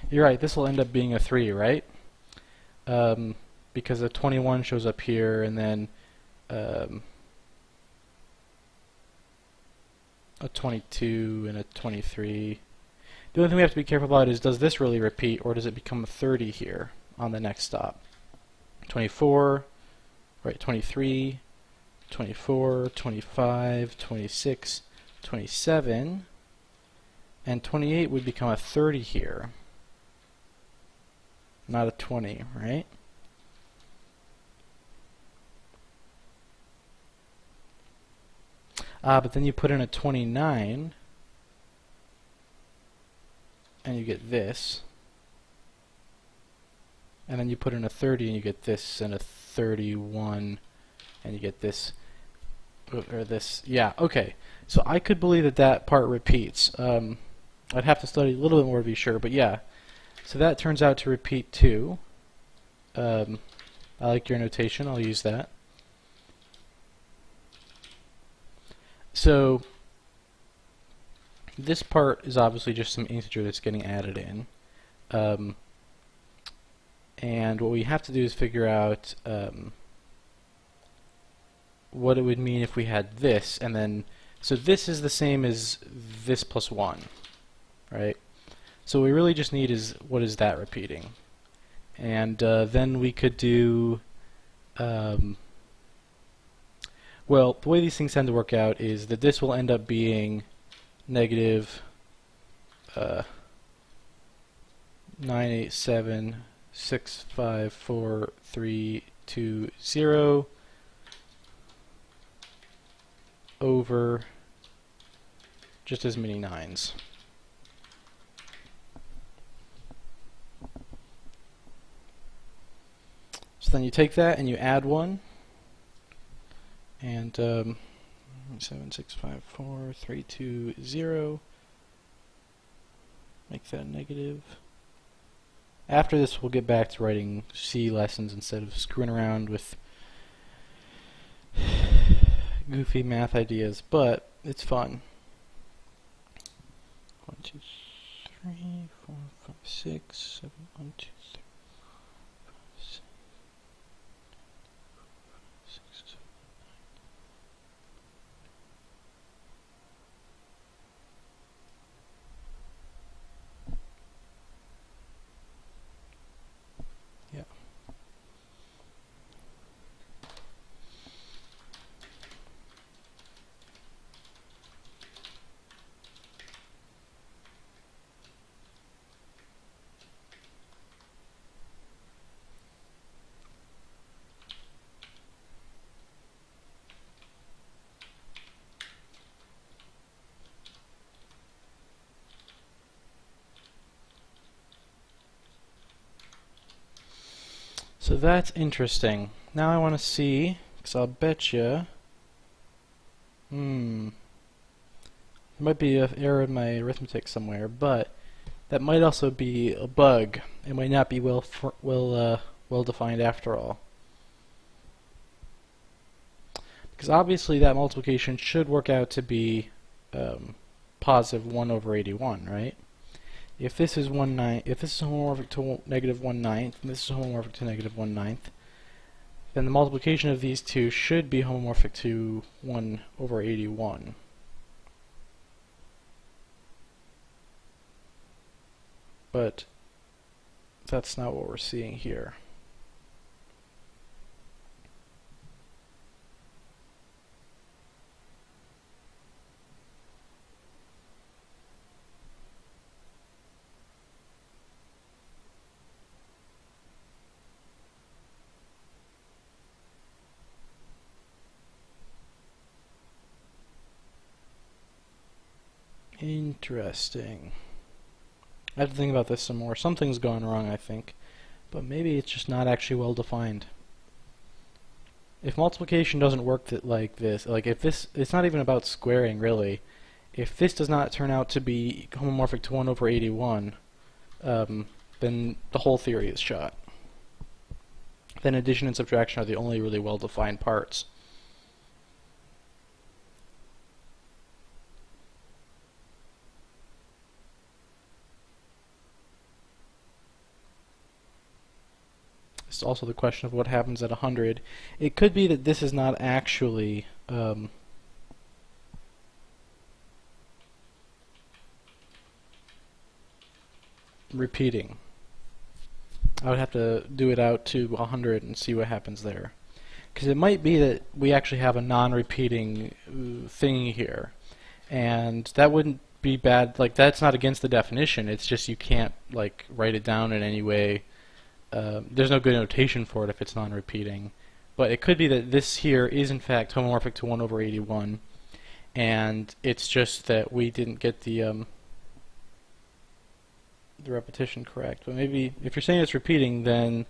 You're right, this will end up being a 3, right? Because a 21 shows up here, and then a 22 and a 23. The only thing we have to be careful about is, does this really repeat, or does it become a 30 here on the next stop? 24, right, 23, 24, 25, 26, 27, and 28 would become a 30 here. Not a 20, right? But then you put in a 29, and you get this. And then you put in a 30, and you get this, and a 31, and you get this, or this. Yeah, okay. So I could believe that that part repeats. I'd have to study a little bit more to be sure, but yeah. So that turns out to repeat too. I like your notation, I'll use that. So this part is obviously just some integer that's getting added in. And what we have to do is figure out what it would mean if we had this, and then, so this is the same as this plus 1, right? So what we really just need is, what is that repeating? And then we could do, well, the way these things tend to work out is that this will end up being negative 987654320 over just as many 9s. So then you take that and you add 1, and 7654320, make that negative. After this, we'll get back to writing C lessons instead of screwing around with goofy math ideas, but it's fun. 1, 2, 3, 4, 5, 6, 7, 1, 2, 3, 5, 6. Yeah. So that's interesting. Now I want to see, because I'll bet you, there might be an error in my arithmetic somewhere, but that might also be a bug. It might not be well defined after all. Because obviously that multiplication should work out to be positive 1 over 81, right? If this is if this is homomorphic to negative 1/9, and this is homomorphic to negative 1/9, then the multiplication of these two should be homomorphic to 1 over 81. But that's not what we're seeing here. Interesting. I have to think about this some more. Something's gone wrong, I think. But maybe it's just not actually well defined. If multiplication doesn't work like this, like if this, it's not even about squaring really. If this does not turn out to be homomorphic to 1 over 81, then the whole theory is shot. Then addition and subtraction are the only really well-defined parts. It's also the question of what happens at 100. It could be that this is not actually repeating. I would have to do it out to 100 and see what happens there. Because it might be that we actually have a non-repeating thing here. And that wouldn't be bad. Like, that's not against the definition. It's just you can't, like, write it down in any way. There's no good notation for it if it's non-repeating. But it could be that this here is, in fact, homomorphic to 1 over 81. And it's just that we didn't get the repetition correct. But maybe if you're saying it's repeating, then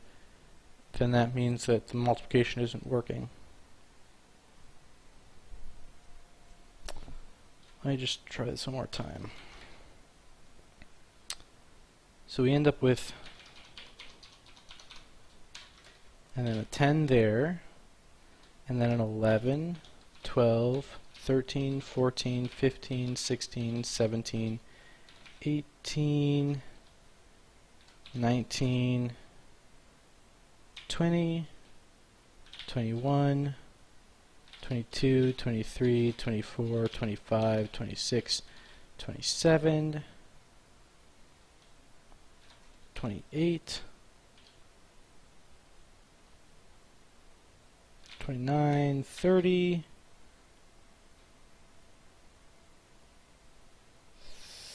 that means that the multiplication isn't working. Let me just try this one more time. So we end up with, and then a 10 there, and then an 11, 12, 13, 14, 15, 16, 17, 18, 19, 20, 21, 22, 23, 24, 25, 26, 27, 28, 29, 30,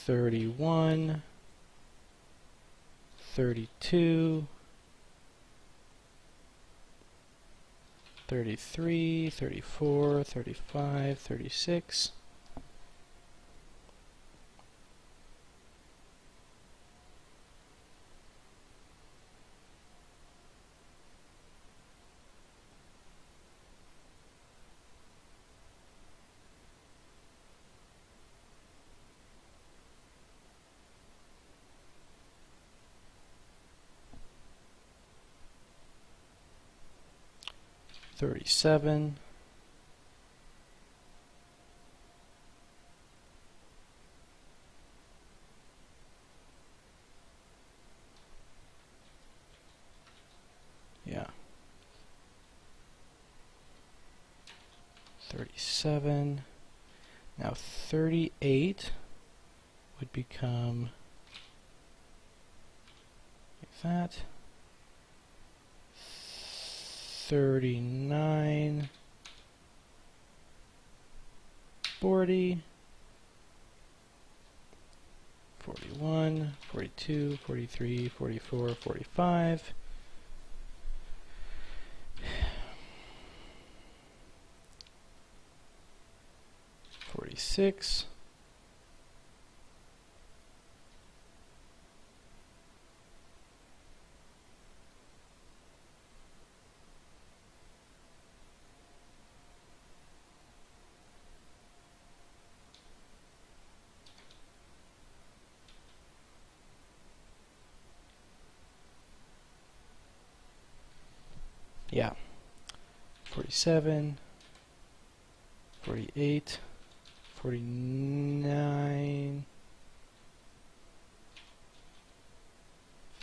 31, 32, 33, 34, 35, 36. $37, yeah, 37. Now 38 would become like that. 39, 40, 41, 42, 43, 44, 45, 46, 47, 48, 49,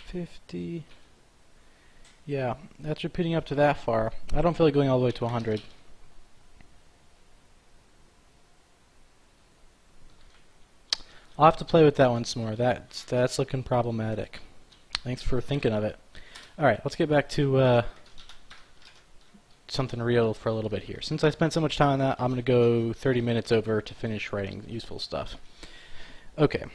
50. Yeah, that's repeating up to that far. I don't feel like going all the way to 100. I'll have to play with that one some more. That's looking problematic. Thanks for thinking of it. Alright, let's get back to something real for a little bit here. Since I spent so much time on that, I'm going to go 30 minutes over to finish writing useful stuff. Okay.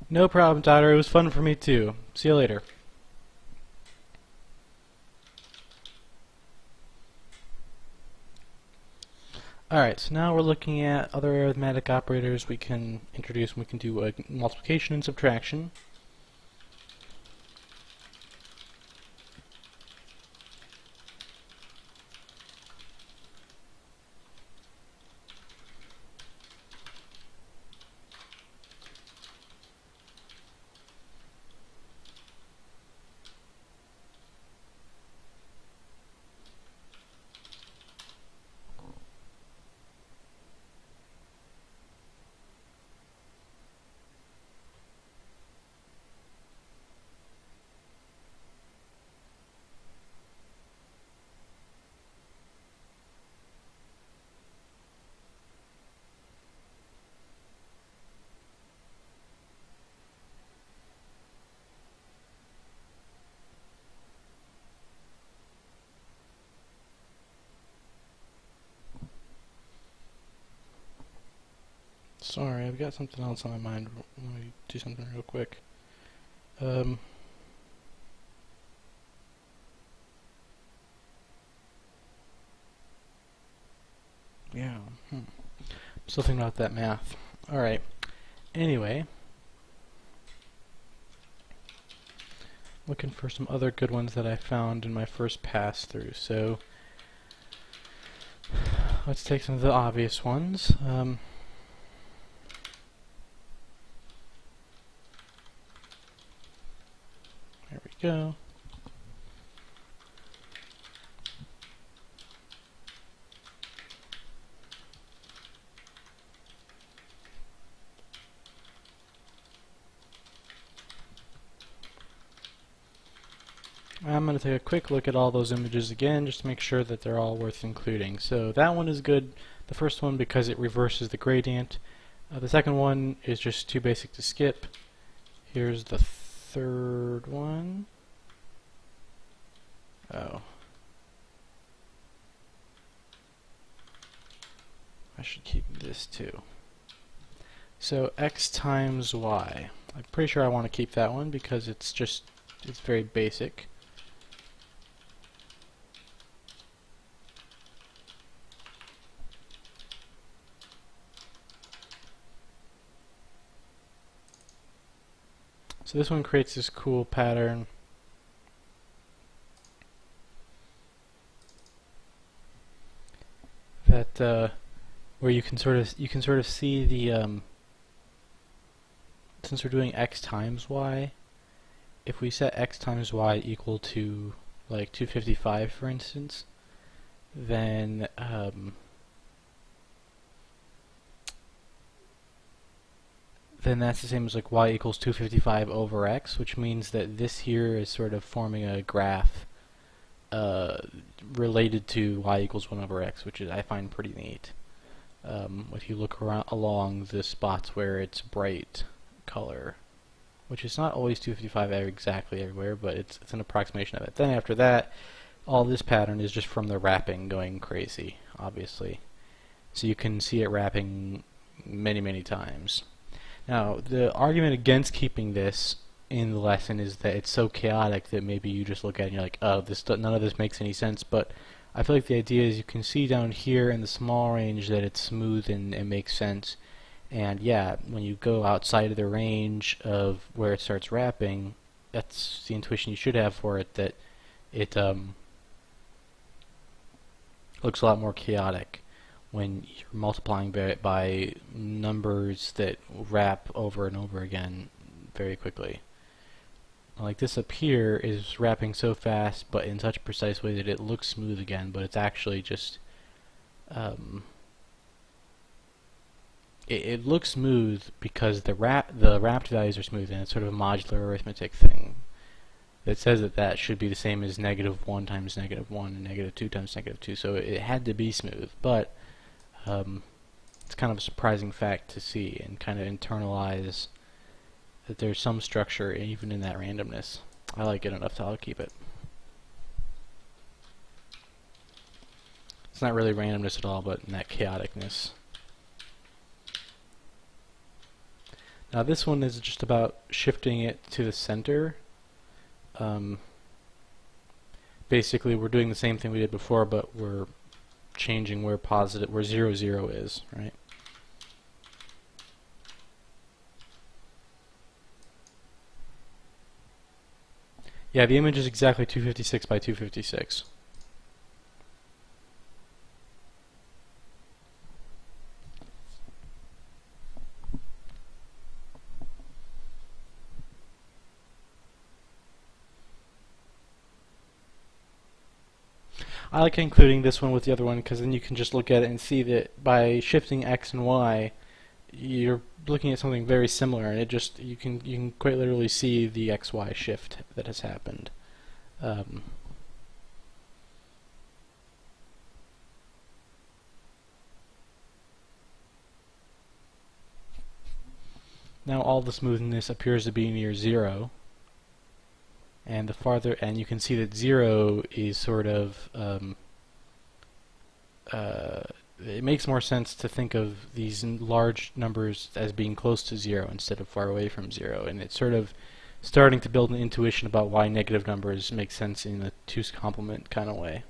No problem, Tyler. It was fun for me too. See you later. Alright, so now we're looking at other arithmetic operators we can introduce. We can do multiplication and subtraction. Sorry, I've got something else on my mind. Let me do something real quick. Yeah. Still thinking about that math. Alright. Anyway. Looking for some other good ones that I found in my first pass through. So, let's take some of the obvious ones. There we go. I'm going to take a quick look at all those images again just to make sure that they're all worth including. So that one is good, the first one, because it reverses the gradient. The second one is just too basic to skip. Here's the third one. Oh. I should keep this too. So x times y. I'm pretty sure I want to keep that one because it's very basic. So this one creates this cool pattern. That where you can sort of see the since we're doing x times y, if we set x times y equal to like 255 for instance, then that's the same as like y equals 255 over x, which means that this here is sort of forming a graph related to y equals 1 over x, which is I find pretty neat. If you look along the spots where it's bright color, which is not always 255 exactly everywhere, but it's an approximation of it. Then after that, all this pattern is just from the wrapping going crazy, obviously. So you can see it wrapping many times. Now, the argument against keeping this in the lesson is that it's so chaotic that maybe you just look at it and you're like, oh, none of this makes any sense, but I feel like the idea is you can see down here in the small range that it's smooth and it makes sense. And yeah, when you go outside of the range of where it starts wrapping, that's the intuition you should have for it, that it looks a lot more chaotic when you're multiplying by numbers that wrap over and over again very quickly. Like this up here is wrapping so fast but in such a precise way that it looks smooth again, but it's actually just it looks smooth because the wrapped values are smooth, and it's sort of a modular arithmetic thing that says that should be the same as -1 times -1 and -2 times -2, so it had to be smooth, but it's kind of a surprising fact to see and kind of internalize that there's some structure even in that randomness. I like it enough to keep it. It's not really randomness at all, but in that chaoticness. Now this one is just about shifting it to the center. Basically, we're doing the same thing we did before, but we're changing where 0, 0 is, right? Yeah, the image is exactly 256 by 256. I like including this one with the other one because then you can just look at it and see that by shifting X and Y, you're looking at something very similar, and it just you can quite literally see the XY shift that has happened. Now all the smoothness appears to be near 0, and you can see that 0 is sort of it makes more sense to think of these large numbers as being close to 0 instead of far away from 0, and it's sort of starting to build an intuition about why negative numbers make sense in a 2's complement kind of way.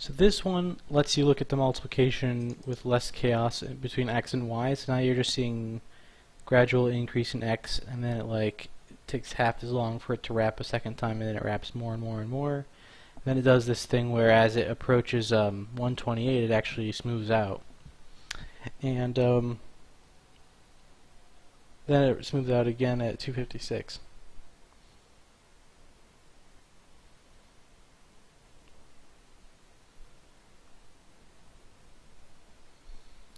So this one lets you look at the multiplication with less chaos between x and y. So now you're just seeing gradual increase in x, and then it takes half as long for it to wrap a second time, and then it wraps more and more and more. And then it does this thing where as it approaches 128, it actually smooths out. And then it smooths out again at 256.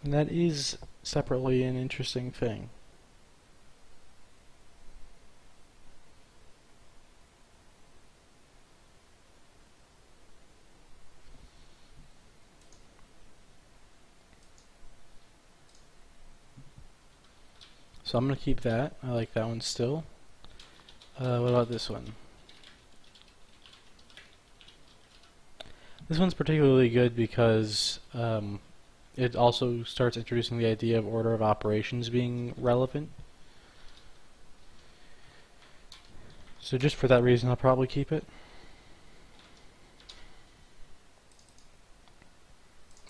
And that is separately an interesting thing. So I'm going to keep that. I like that one still. What about this one? This one's particularly good because it also starts introducing the idea of order of operations being relevant. So just for that reason, I'll probably keep it.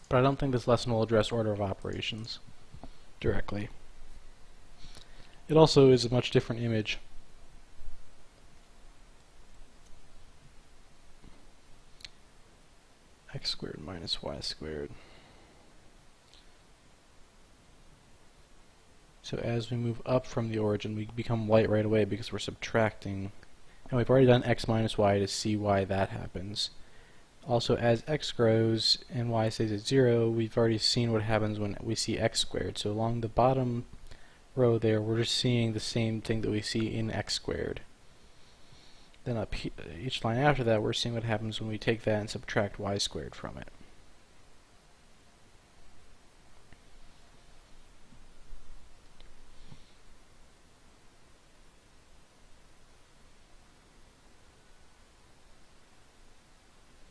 But I don't think this lesson will address order of operations directly. It also is a much different image. X squared minus y squared. So as we move up from the origin, we become light right away because we're subtracting. And we've already done x minus y to see why that happens. Also, as x grows and y stays at 0, we've already seen what happens when we see x squared. So along the bottom row there, we're just seeing the same thing that we see in x squared. Then up each line after that, we're seeing what happens when we take that and subtract y squared from it.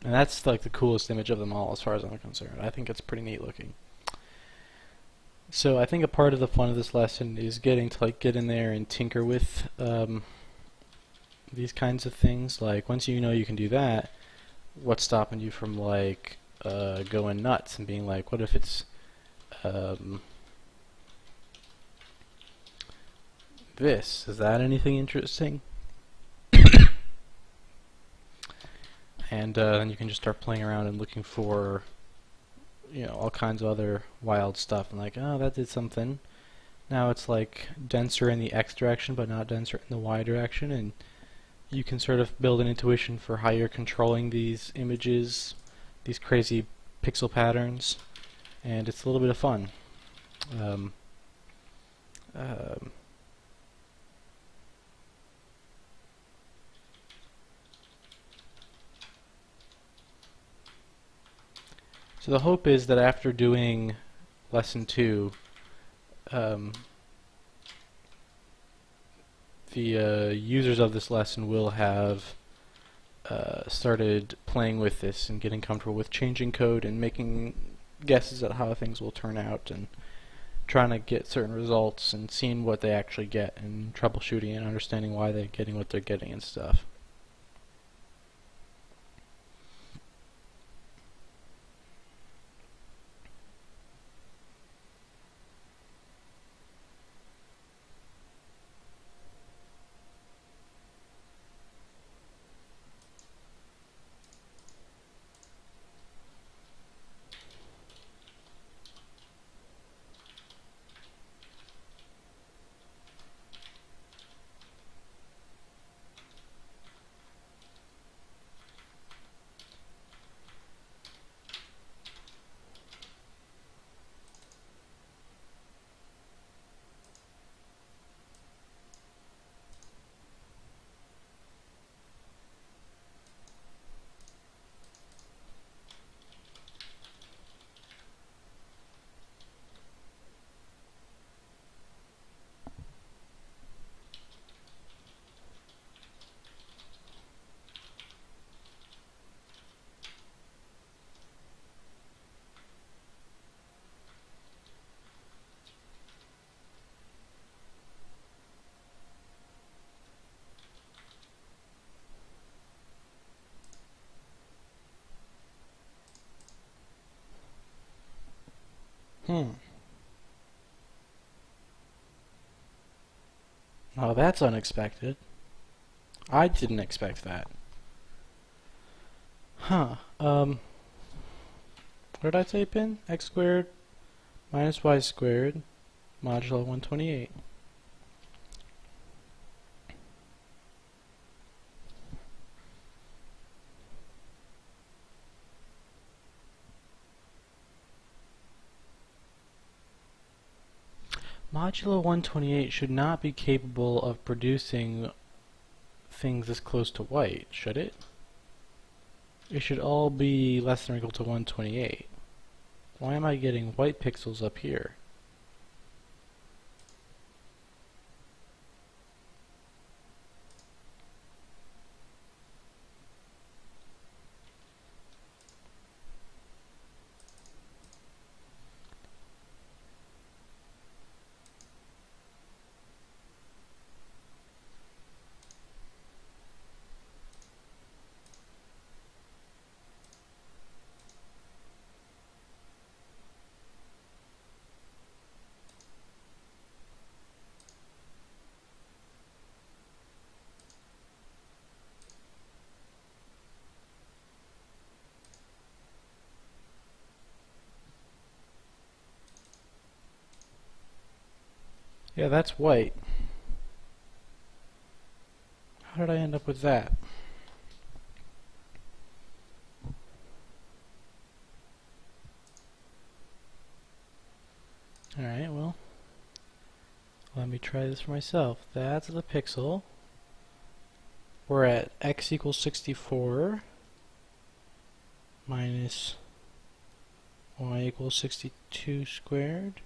And that's like the coolest image of them all as far as I'm concerned. I think it's pretty neat looking. So I think a part of the fun of this lesson is getting to get in there and tinker with these kinds of things. Like once you know you can do that, what's stopping you from going nuts and being like, what if it's this? Is that anything interesting? And then you can just start playing around and looking for, all kinds of other wild stuff. And like, oh, that did something. Now it's like denser in the x direction, but not denser in the y direction. And you can sort of build an intuition for how you're controlling these images, these crazy pixel patterns. And it's a little bit of fun. So the hope is that after doing lesson 2, the users of this lesson will have started playing with this and getting comfortable with changing code and making guesses at how things will turn out and trying to get certain results and seeing what they actually get and troubleshooting and understanding why they're getting what they're getting and stuff. Oh, that's unexpected. I didn't expect that. What did I type in? X squared minus y squared modulo 128. Modulo 128 should not be capable of producing things this close to white, should it? It should all be less than or equal to 128. Why am I getting white pixels up here? Yeah, that's white. How did I end up with that? Alright, well, let me try this for myself. That's the pixel. We're at x equals 64 minus y equals 62 squared.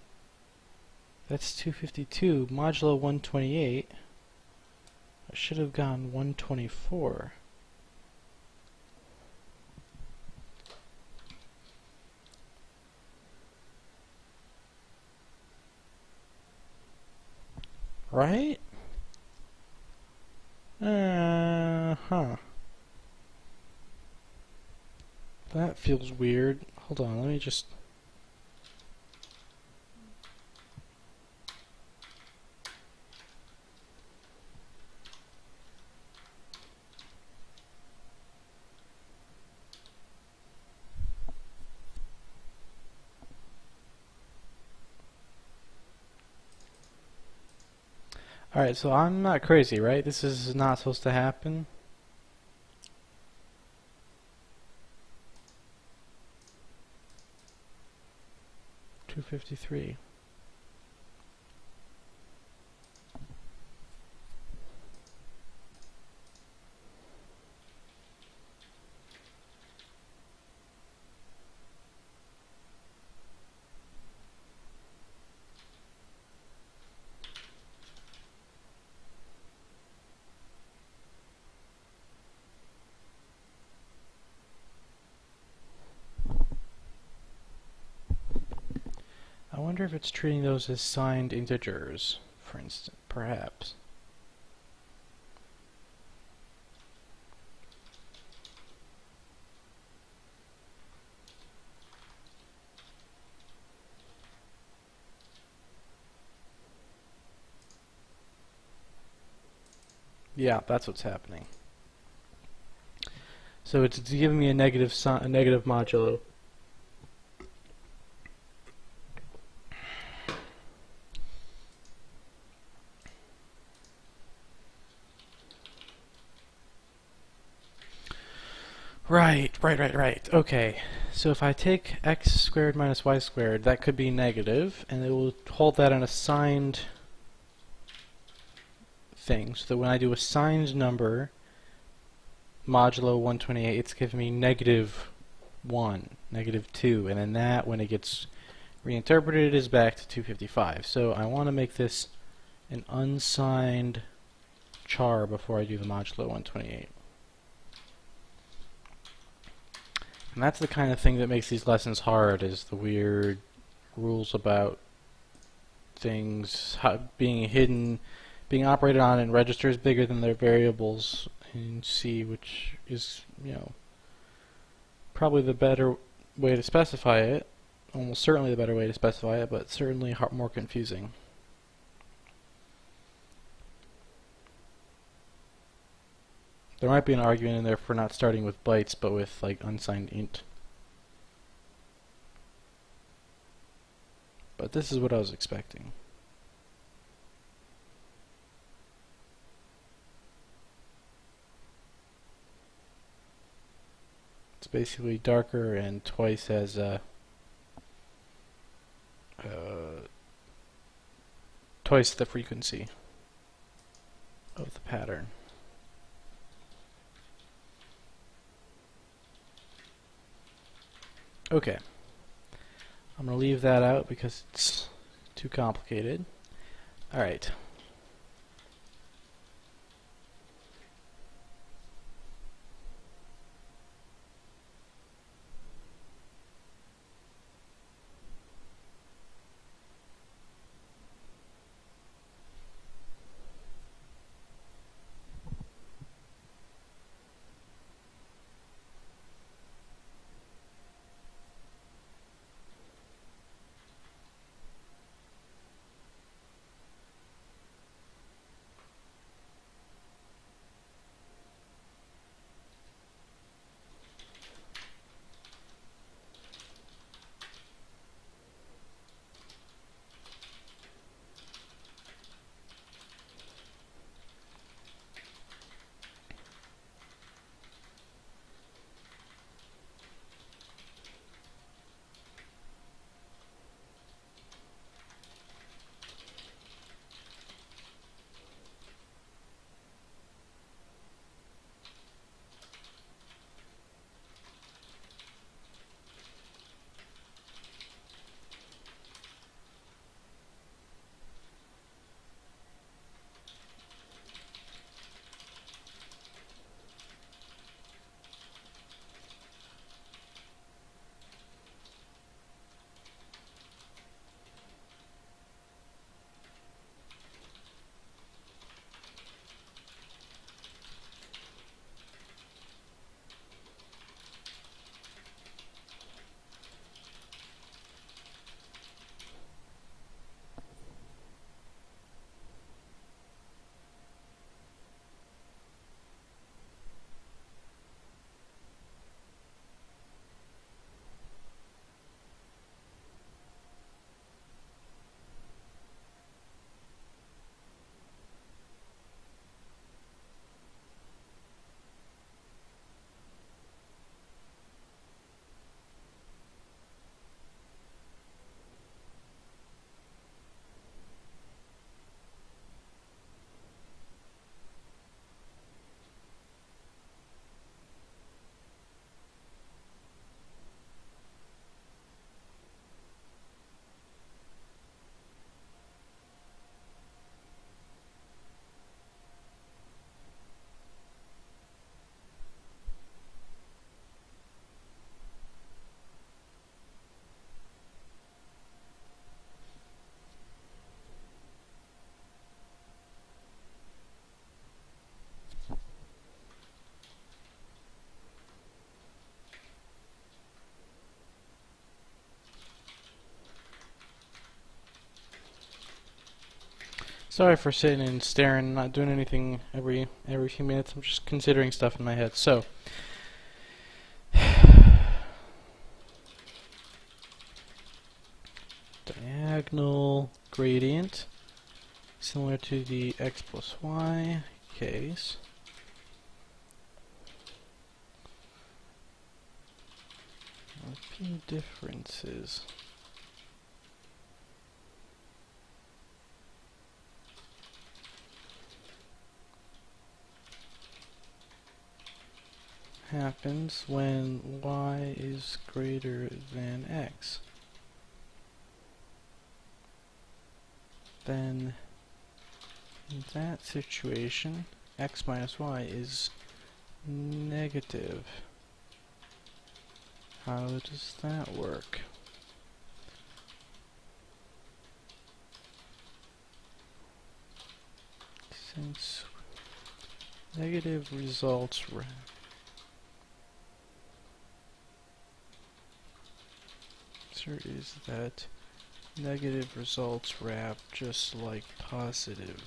That's 252 modulo 128. I should have gone 124. Right? That feels weird. Hold on, let me just... Alright, so I'm not crazy, right? This is not supposed to happen. $253. wonder if it's treating those as signed integers, for instance, perhaps. Yeah, that's what's happening. So it's giving me a negative modulo. Right. Okay. So if I take x squared minus y squared, that could be negative, and it will hold that an assigned thing. So that when I do a signed number, modulo 128, it's giving me negative 1, negative 2, and then that, when it gets reinterpreted, is back to 255. So I want to make this an unsigned char before I do the modulo 128. And that's the kind of thing that makes these lessons hard, is the weird rules about things being hidden, being operated on in registers bigger than their variables in C, which is, probably the better way to specify it, almost certainly the better way to specify it, but certainly more confusing. There might be an argument in there for not starting with bytes, but with like unsigned int. But this is what I was expecting. It's basically darker and twice as twice the frequency of the pattern. Okay, I'm going to leave that out because it's too complicated. Alright. Sorry for sitting and staring, not doing anything every few minutes. I'm just considering stuff in my head. So, diagonal gradient, similar to the x plus y case. A few differences. Happens when y is greater than x. Then, in that situation, x minus y is negative. How does that work? Since negative results is that negative results wrap just like positive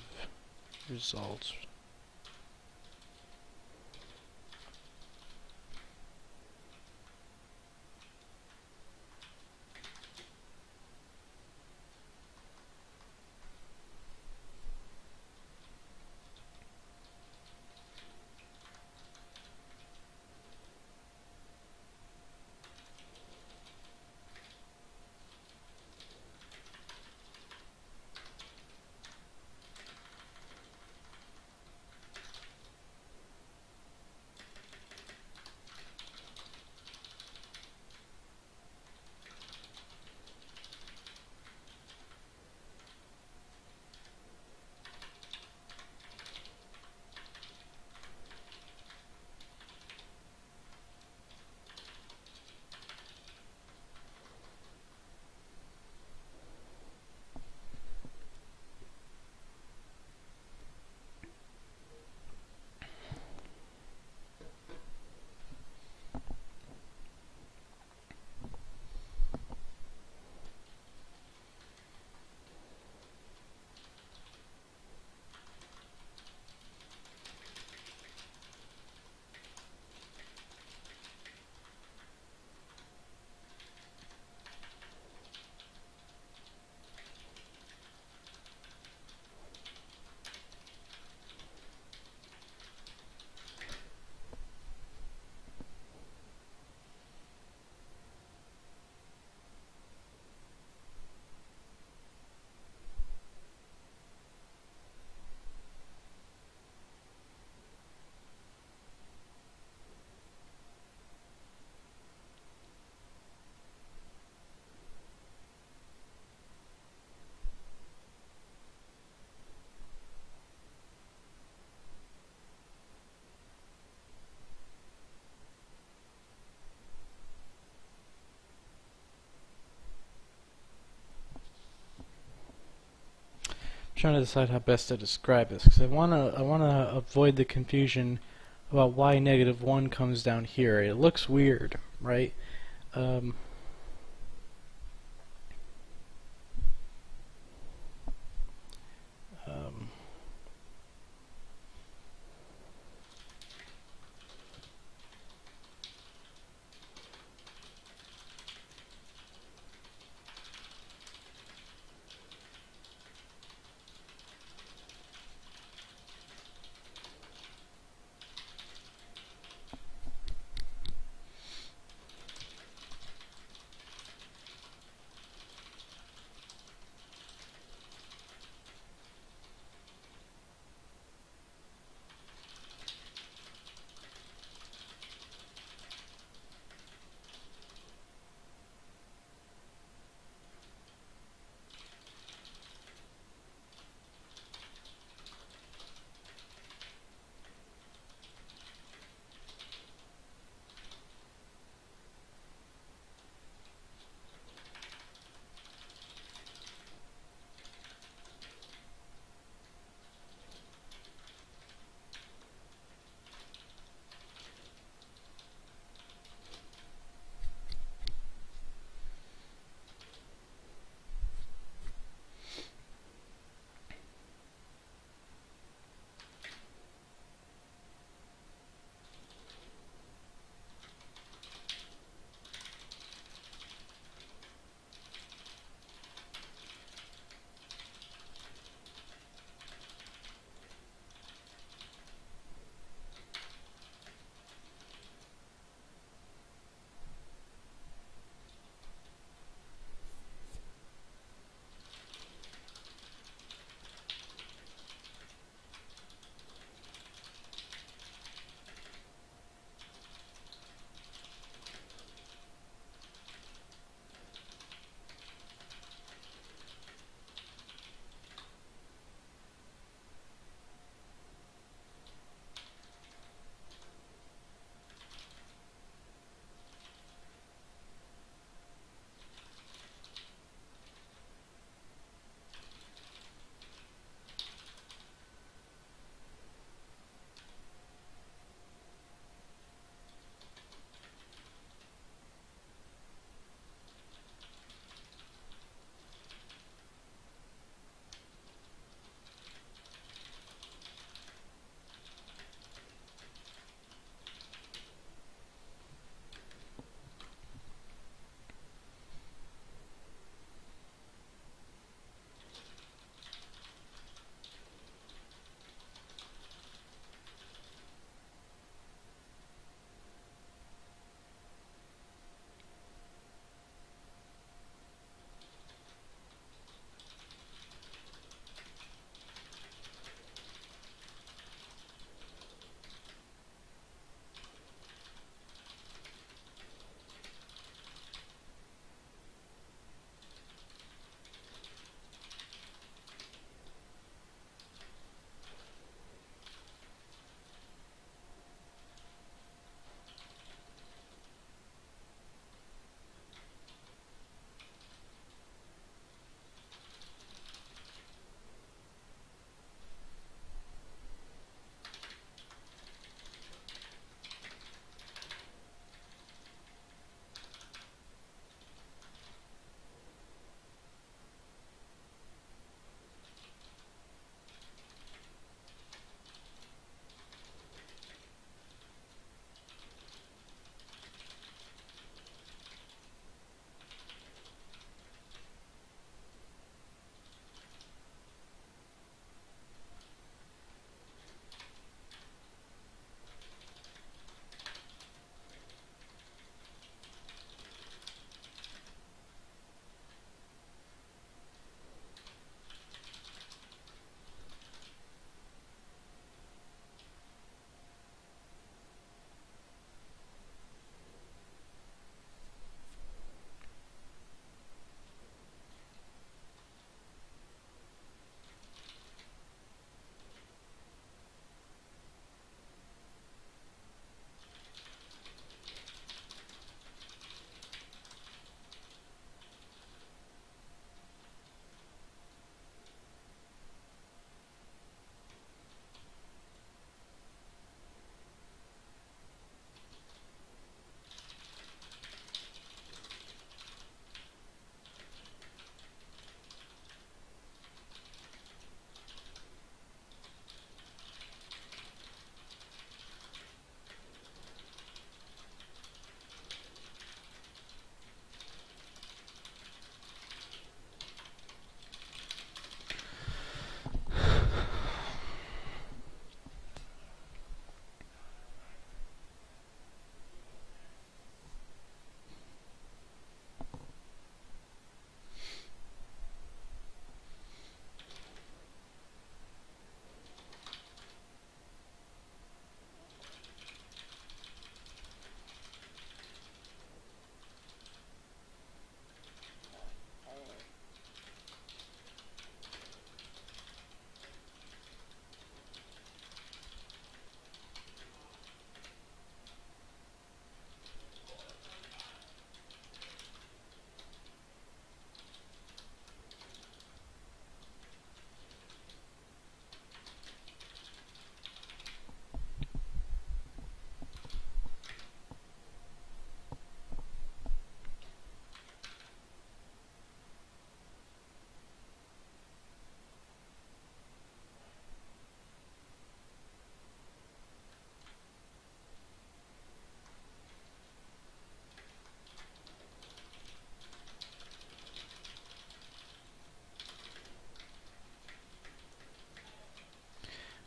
results. Trying to decide how best to describe this, because I wanna avoid the confusion about why negative 1 comes down here. It looks weird, right? Um, um,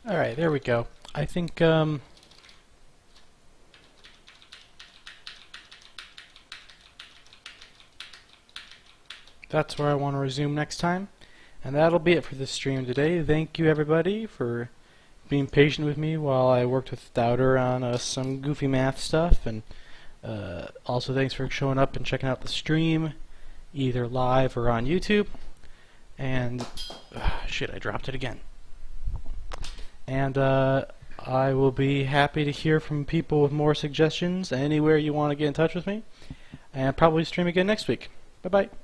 Alright, there we go. I think that's where I want to resume next time. And that'll be it for this stream today. Thank you everybody for being patient with me while I worked with Dowder on some goofy math stuff, and also thanks for showing up and checking out the stream, either live or on YouTube. And shit, I dropped it again. And I will be happy to hear from people with more suggestions anywhere you want to get in touch with me, and probably stream again next week. Bye bye.